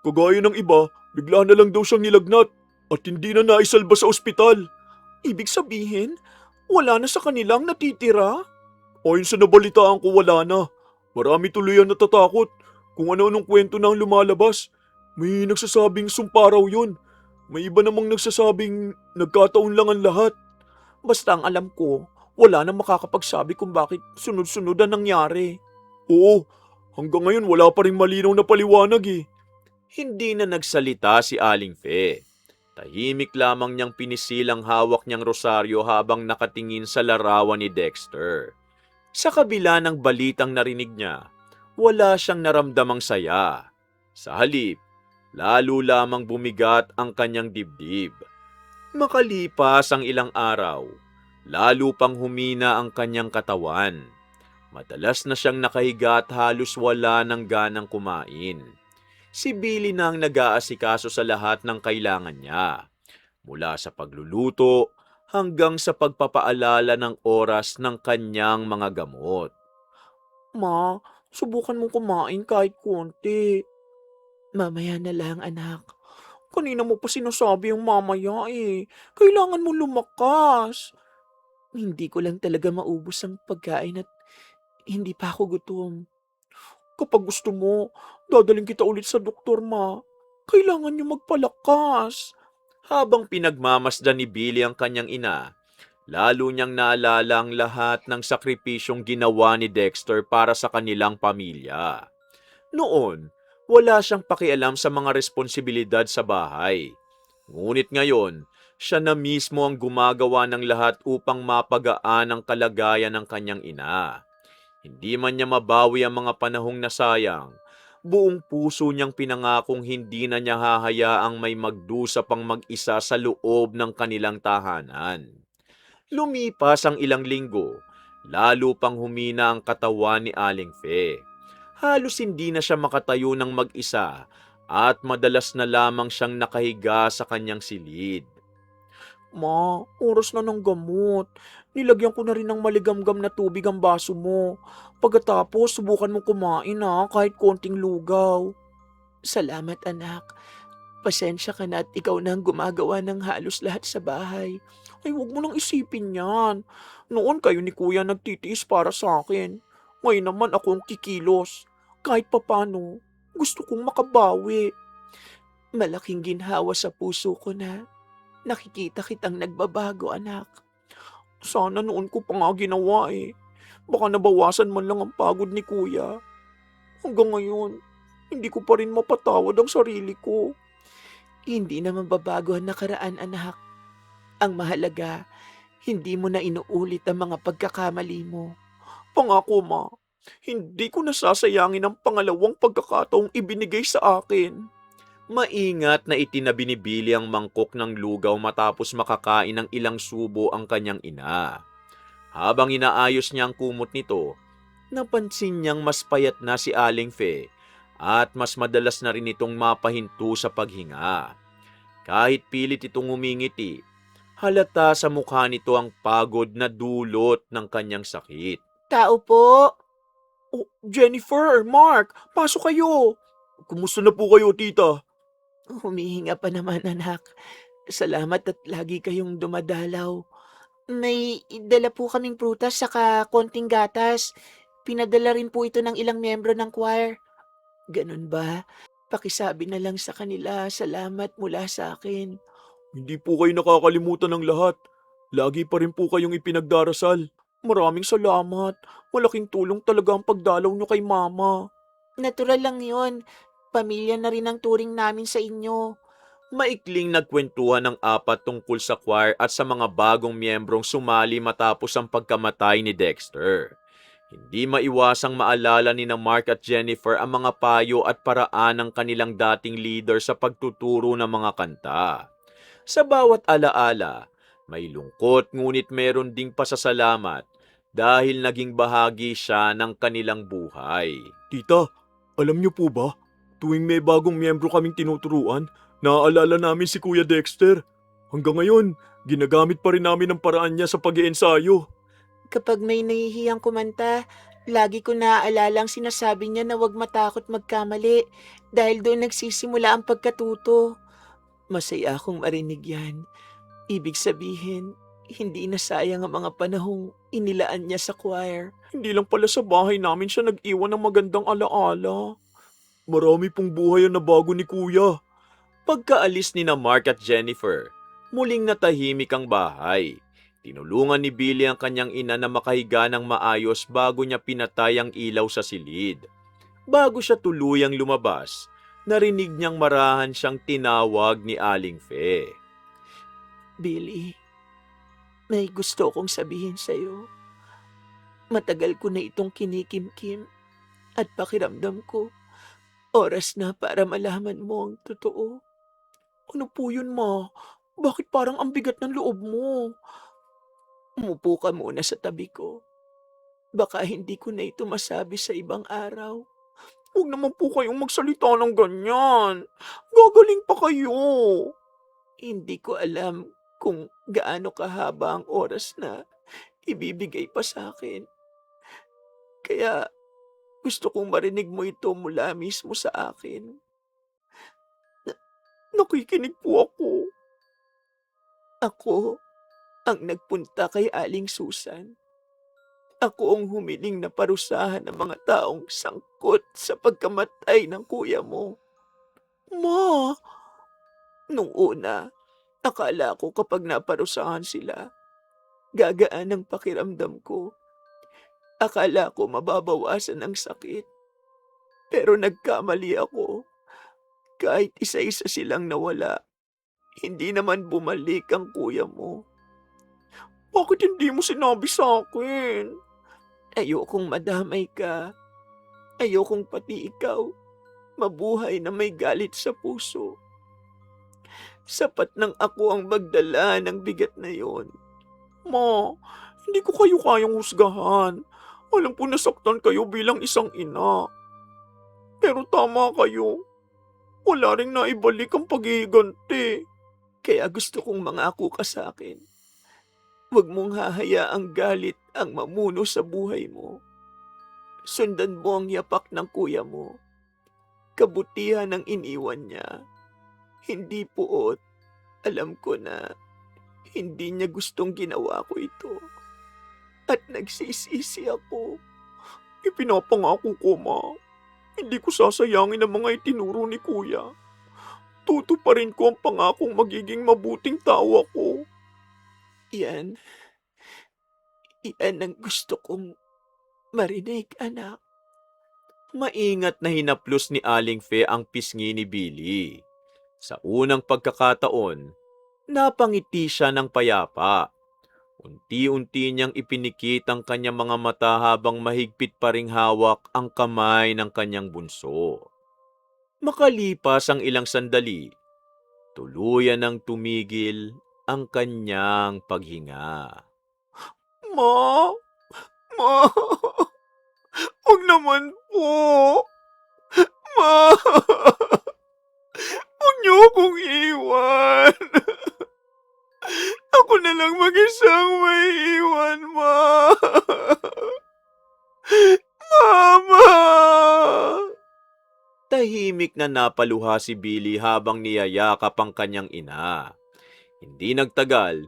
Kagaya ng iba, bigla na lang daw siyang nilagnat at hindi na naisalba sa ospital. Ibig sabihin, wala na sa kanilang natitira? Ayon sa nabalitaan ko, wala na. Marami tuloy ang natatakot kung ano-anong kwento na ang lumalabas. May nagsasabing sumpa raw yun. May iba namang nagsasabing nagkataon lang ang lahat. Basta ang alam ko, wala na makakapagsabi kung bakit sunod-sunod ang nangyari. Oo, hanggang ngayon wala pa rin malinaw na paliwanag eh. Hindi na nagsalita si Aling Fe. Tahimik lamang niyang pinisilang hawak niyang rosaryo habang nakatingin sa larawan ni Dexter. Sa kabila ng balitang narinig niya, wala siyang naramdamang saya. Sa halip, lalo lamang bumigat ang kanyang dibdib. Makalipas ang ilang araw, lalo pang humina ang kanyang katawan. Madalas na siyang nakahiga at halos wala ng ganang kumain. Si Billy na ang nag-aasikaso sa lahat ng kailangan niya, mula sa pagluluto hanggang sa pagpapaalala ng oras ng kanyang mga gamot. Ma, subukan mong kumain kahit konti. Mamaya na lang, anak. Kanina mo pa sinasabi ang mamaya eh. Kailangan mo lumakas. Hindi ko lang talaga maubos ang pagkain at hindi pa ako gutom. Kapag gusto mo, dadaling kita ulit sa doktor, ma. Kailangan niyo magpalakas. Habang pinagmamasdan ni Billy ang kanyang ina, lalo niyang naalala ang lahat ng sakripisyong ginawa ni Dexter para sa kanilang pamilya. Noon, wala siyang pakialam sa mga responsibilidad sa bahay. Ngunit ngayon, siya na mismo ang gumagawa ng lahat upang mapagaan ang kalagayan ng kanyang ina. Hindi man niya mabawi ang mga panahong nasayang, buong puso niyang pinangakong hindi na niya hahayaang may magdusa pang mag-isa sa loob ng kanilang tahanan. Lumipas ang ilang linggo, lalo pang humina ang katawan ni Aling Fe. Halos hindi na siya makatayo ng mag-isa at madalas na lamang siyang nakahiga sa kanyang silid. Ma, oras na ng gamot. Nilagyan ko na rin ng maligamgam na tubig ang baso mo. Pagkatapos, subukan mong kumain kahit konting lugaw. Salamat anak. Pasensya ka na at ikaw na ang gumagawa ng halos lahat sa bahay. Ay, huwag mo nang isipin yan. Noon kayo ni Kuya nagtitiis para sa akin. Ngayon naman ako ang kikilos. Kahit papano, gusto kong makabawi. Malaking ginhawa sa puso ko na nakikita kitang nagbabago anak. Sana noon ko pa nga ginawa eh. Baka nabawasan man lang ang pagod ni Kuya. Hanggang ngayon, hindi ko pa rin mapatawad ang sarili ko. Hindi na mababago ang nakaraan anak. Ang mahalaga, hindi mo na inuulit ang mga pagkakamali mo. Pangako ma, hindi ko nasasayangin ang pangalawang pagkakataong ibinigay sa akin. Maingat na itinabi ni Billy ang mangkok ng lugaw matapos makakain ng ilang subo ang kanyang ina. Habang inaayos niya ang kumot nito, napansin niyang mas payat na si Aling Fe at mas madalas na rin itong mapahinto sa paghinga. Kahit pilit itong umingiti, halata sa mukha nito ang pagod na dulot ng kanyang sakit. Tao po! Oh, Jennifer, Mark, pasok kayo. Kumusta na po kayo, tita? Humihinga pa naman anak. Salamat at lagi kayong dumadalaw. May dala po kaming prutas saka konting gatas. Pinadala rin po ito ng ilang miyembro ng choir. Ganun ba? Pakisabi na lang sa kanila salamat mula sa akin. Hindi po kayo nakakalimutan ng lahat. Lagi pa rin po kayong ipinagdarasal. Maraming salamat. Malaking tulong talaga ang pagdalaw nyo kay Mama. Natural lang yon. Pamilya na rin ang turing namin sa inyo. Maikling nagkwentuhan ng apat tungkol sa choir at sa mga bagong miyembrong sumali matapos ang pagkamatay ni Dexter. Hindi maiwasang maalala ni na Mark at Jennifer ang mga payo at paraan ng kanilang dating leader sa pagtuturo ng mga kanta. Sa bawat alaala, may lungkot ngunit meron ding pasasalamat dahil naging bahagi siya ng kanilang buhay. Tita, alam niyo po ba? Tuwing may bagong miyembro kaming tinuturuan, naaalala namin si Kuya Dexter. Hanggang ngayon, ginagamit pa rin namin ang paraan niya sa pag-iensayo. Kapag may nahihiyang kumanta, lagi ko naaalala ang sinasabi niya na huwag matakot magkamali dahil doon nagsisimula ang pagkatuto. Masaya akong marinig yan. Ibig sabihin, hindi na sayang ang mga panahong inilaan niya sa choir. Hindi lang pala sa bahay namin siya nag-iwan ng magandang alaala. Marami pong buhay ang nabago ni Kuya. Pagkaalis ni na Mark at Jennifer, muling natahimik ang bahay. Tinulungan ni Billy ang kanyang ina na makahiga ng maayos bago niya pinatay ang ilaw sa silid. Bago siya tuluyang lumabas, narinig niyang marahan siyang tinawag ni Aling Fe. Billy, may gusto kong sabihin sa'yo. Matagal ko na itong kinikimkim at pakiramdam ko, oras na para malaman mo ang totoo. Ano po yun, Ma? Bakit parang ang bigat ng loob mo? Umupo ka muna sa tabi ko. Baka hindi ko na ito masabi sa ibang araw. Huwag naman po kayong magsalita ng ganyan. Gagaling pa kayo. Hindi ko alam kung gaano kahaba ang oras na ibibigay pa sa akin. Kaya gusto kong marinig mo ito mula mismo sa akin. Nakikinig po ako. Ako ang nagpunta kay Aling Susan. Ako ang humiling na parusahan ng mga taong sangkot sa pagkamatay ng kuya mo. Ma, Nung una, akala ko kapag naparusahan sila, gagaan ang pakiramdam ko. Akala ko mababawasan ang sakit. Pero nagkamali ako. Kahit isa-isa silang nawala, hindi naman bumalik ang kuya mo. bakit hindi mo sinabi sa akin? Ayokong madamay ka. Ayokong pati ikaw mabuhay na may galit sa puso. Sapat nang ako ang magdala ng bigat na yon. Ma, hindi ko kayo kayang husgahan. Alam ko nasaktan kayo bilang isang ina. Pero tama kayo. Wala ring naibalik ang paghihiganti. Kaya gusto kong mangako ka sa akin. Huwag mong hahayaang galit ang mamuno sa buhay mo. Sundan mo ang yapak ng kuya mo. Kabutihan ang iniwan niya. Hindi puot. Alam ko na hindi niya gustong ginawa ko ito. At nagsisisi ako. Ipinapangako ko, Ma. Hindi ko sasayangin ang mga itinuro ni Kuya. Tutuparin ko ang pangakong magiging mabuting tao ako. Yan ang gusto kong marinig, anak. Maingat na hinaplos ni Aling Fe ang pisngi ni Billy. Sa unang pagkakataon, napangiti siya ng payapa. Unti-unti niyang ipinikit ang kanyang mga mata habang mahigpit pa ring hawak ang kamay ng kanyang bunso. Makalipas ang ilang sandali, tuluyan nang tumigil ang kanyang paghinga. Ma! Ma! Huwag naman po! Ma! Huwag niyo akong iwan! Ako na lang mag-isang may iwan, Ma! Mama! Tahimik na napaluha si Billy habang niyayakap ang kanyang ina. Hindi nagtagal,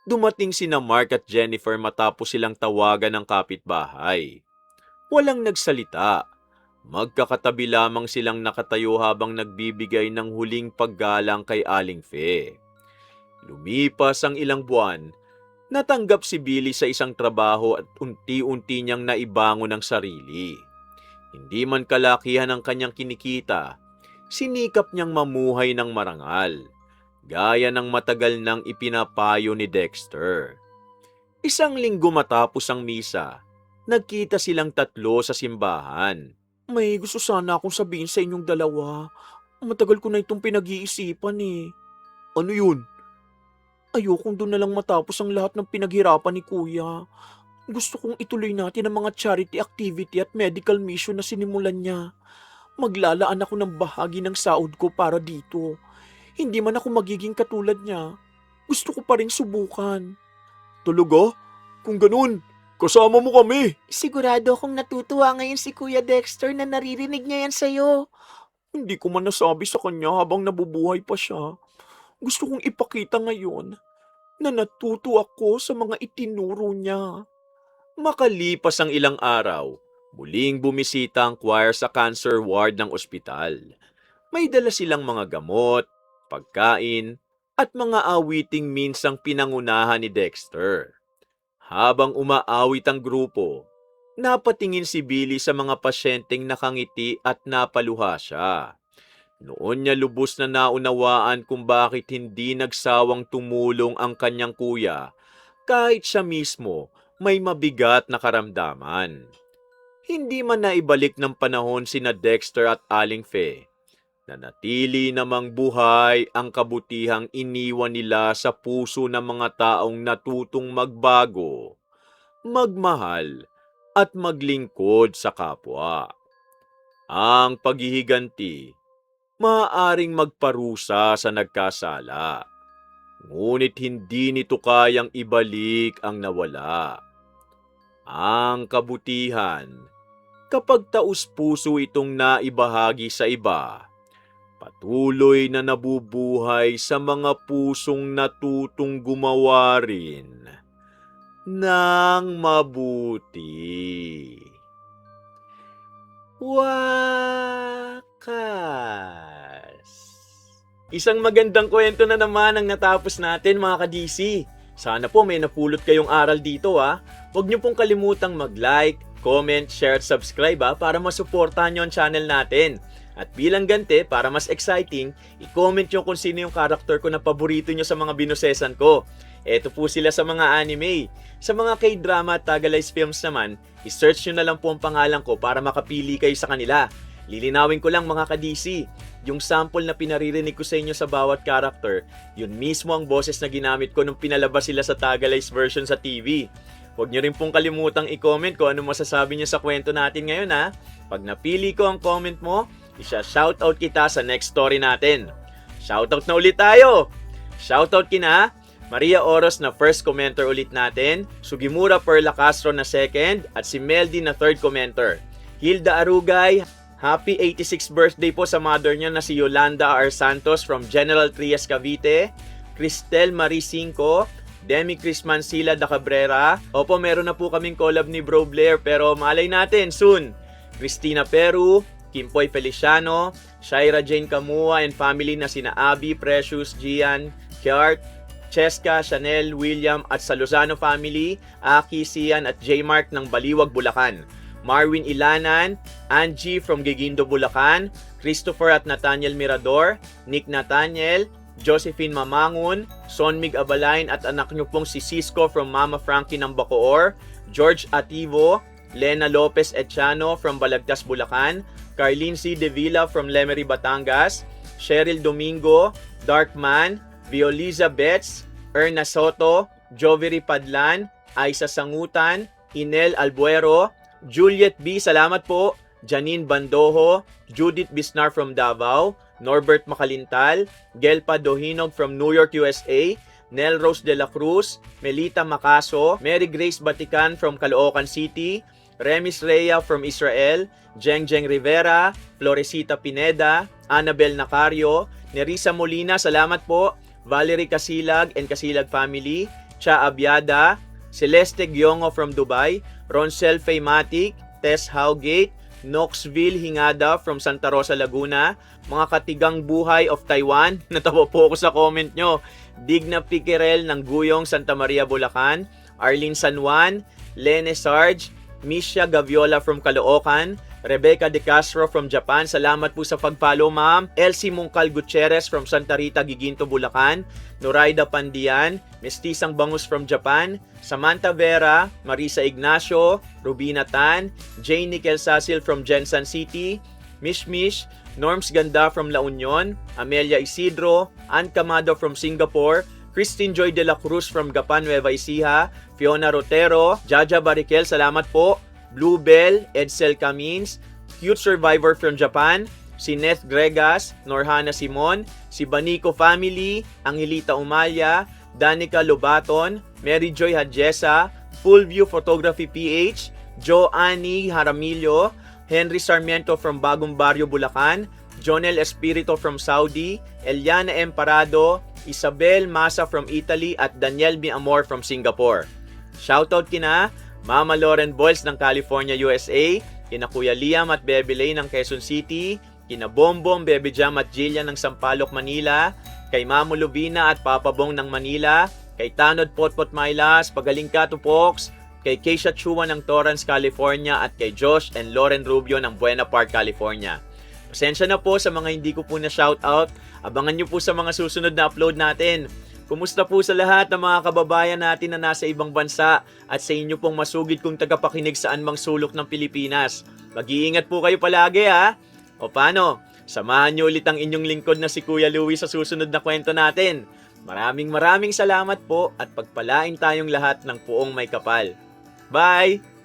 dumating sina Mark at Jennifer matapos silang tawagan ng kapitbahay. Walang nagsalita. Magkakatabi lamang silang nakatayo habang nagbibigay ng huling paggalang kay Aling Fe. Lumipas ang ilang buwan, natanggap si Billy sa isang trabaho at unti-unti niyang naibangon ang sarili. Hindi man kalakihan ang kanyang kinikita, sinikap niyang mamuhay ng marangal, gaya ng matagal nang ipinapayo ni Dexter. Isang linggo matapos ang misa, nagkita silang tatlo sa simbahan. May gusto sana akong sabihin sa inyong dalawa. Matagal ko na itong pinag-iisipan eh. Ano yun? Ayokong doon na lang matapos ang lahat ng pinaghirapan ni Kuya. Gusto kong ituloy natin ang mga charity activity at medical mission na sinimulan niya. Maglalaan ako ng bahagi ng sahod ko para dito. Hindi man ako magiging katulad niya. Gusto ko pa rin subukan. Talaga? Kung ganun, kasama mo kami. Sigurado akong natutuwa ngayon si Kuya Dexter na naririnig niya yan sa'yo. Hindi ko man nasabi sa kanya habang nabubuhay pa siya. Gusto kong ipakita ngayon na natuto ako sa mga itinuro niya. Makalipas ang ilang araw, muling bumisita ang choir sa cancer ward ng ospital. May dala silang mga gamot, pagkain, at mga awiting minsang pinangunahan ni Dexter. Habang umaawit ang grupo, napatingin si Billy sa mga pasyenteng nakangiti at napaluha siya. Noon niya lubos na naunawaan kung bakit hindi nagsawang tumulong ang kanyang kuya kahit siya mismo may mabigat na karamdaman. Hindi man naibalik ng panahon sina Dexter at Aling Fe, nanatili namang buhay ang kabutihang iniwan nila sa puso ng mga taong natutong magbago, magmahal, at maglingkod sa kapwa. Ang paghihiganti, maaaring magparusa sa nagkasala, ngunit hindi nito kayang ibalik ang nawala. Ang kabutihan, kapag taus-puso itong naibahagi sa iba, patuloy na nabubuhay sa mga pusong natutong gumawa rin ng mabuti. Wakas! Isang magandang kwento na naman ang natapos natin mga ka-DC. Sana po may napulot kayong aral dito ha. Huwag niyo pong kalimutang mag-like, comment, share at subscribe para masuportahan niyo ang channel natin. At bilang ganti, para mas exciting, i-comment niyo kung sino yung character ko na paborito niyo sa mga binusesan ko. Eto po sila sa mga anime. Sa mga K-drama at Tagalized films naman, i-search nyo na lang po ang pangalan ko para makapili kayo sa kanila. Lilinawin ko lang mga ka-DC, yung sample na pinaririnig ko sa inyo sa bawat character, yun mismo ang boses na ginamit ko nung pinalabas sila sa Tagalized version sa TV. Huwag nyo rin pong kalimutang i-comment kung ano masasabi nyo sa kwento natin ngayon ha. Pag napili ko ang comment mo, Isa-shoutout kita sa next story natin. Shoutout na ulit tayo! Shoutout kina Maria Oros na first commenter ulit natin, Sugimura Perla Castro na second, at si Meldy na third commenter. Hilda Arugay, happy 86th birthday po sa mother niya na si Yolanda R. Santos from General Trias, Cavite. Cristel Marie Cinco, Demi Chris Mansilla da Cabrera. Opo, meron na po kaming collab ni Bro Blair pero malay natin soon. Cristina Peru, Kimpoy Feliciano, Shaira Jane Camua and family na sina Abby, Precious, Gian, Kiart, Cheska, Chanel, William at sa Lozano family, Aki, Sian at J. Mark ng Baliwag, Bulacan. Marwin Ilanan, Angie from Gigindo, Bulacan, Christopher at Nathaniel Mirador, Nick Nathaniel, Josephine Mamangun, Sonmig Abalain at anak niyo pong si Cisco from Mama Frankie ng Bacoor, George Ativo, Lena Lopez Echano from Balagtas, Bulacan, Carlene C. De Villa from Lemery, Batangas, Cheryl Domingo, Darkman, Violiza Betts, Erna Soto, Jovery Padlan, Aisa Sangutan, Inel Albuero, Juliet B. Salamat po, Janine Bandoho, Judith Bisnar from Davao, Norbert Makalintal, Gelpa Dohinog from New York, USA, Nel Rose de la Cruz, Melita Macaso, Mary Grace Batican from Caloocan City, Remis Rhea from Israel, Jeng Rivera, Florecita Pineda, Annabel Nacario, Nerissa Molina, salamat po, Valerie Casilag and Casilag family, Cha Abiada, Celeste Giongo from Dubai, Ronsel Faymatic, Tess Howgate, Knoxville Hingada from Santa Rosa, Laguna, mga katigang buhay of Taiwan, natawa po ako sa comment nyo, Digna Piquerel ng Guyong, Santa Maria, Bulacan, Arlene San Juan, Lene Sarge, Misha Gaviola from Caloocan, Rebecca De Castro from Japan, salamat po sa pag-follow ma'am, Elsie Mungcal Gutierrez from Santa Rita, Giginto, Bulacan, Noraida Pandian, Mestisang Bangus from Japan, Samantha Vera, Marisa Ignacio, Rubina Tan, Jane Nickel Sasil from Jensan City, Mishmish, Norms Ganda from La Union, Amelia Isidro, Ann Camado from Singapore, Christine Joy de la Cruz from Gapan, Nueva Ecija, Fiona Rotero, Jaja Barikel, salamat po, Bluebell, Edsel Camins, Cute Survivor from Japan, si Neth Gregas, Norhana Simon, si Banico Family, Angelita Umalia, Danica Lobaton, Mary Joy Hadjesa, Full View Photography PH, Joanny Jaramillo, Henry Sarmiento from Bagong Barrio, Bulacan, Jonel Espirito from Saudi, Eliana M. Parado, Isabel Masa from Italy at Daniel B. Amor from Singapore. Shoutout kina Mama Lauren Boyles ng California, USA, kina Kuya Liam at Bebe Lay ng Quezon City, kina Bombom, Bebe Jam at Jillian ng Sampaloc, Manila, kay Mamo Lubina at Papa Bong ng Manila, kay Tanod Potpot Mailas, Pagaling ka Tupoks, kay Keisha Chua ng Torrance, California at kay Josh and Lauren Rubio ng Buena Park, California. Pasensya na po sa mga hindi ko po na shoutout. Abangan nyo po sa mga susunod na upload natin. Kumusta po sa lahat ng mga kababayan natin na nasa ibang bansa at sa inyo pong masugid kong tagapakinig saan mang sulok ng Pilipinas. Mag-iingat po kayo palagi ha. O paano? Samahan nyo ulit ang inyong lingkod na si Kuya Louie sa susunod na kwento natin. Maraming salamat po at pagpalain tayong lahat ng puong may kapal. Bye!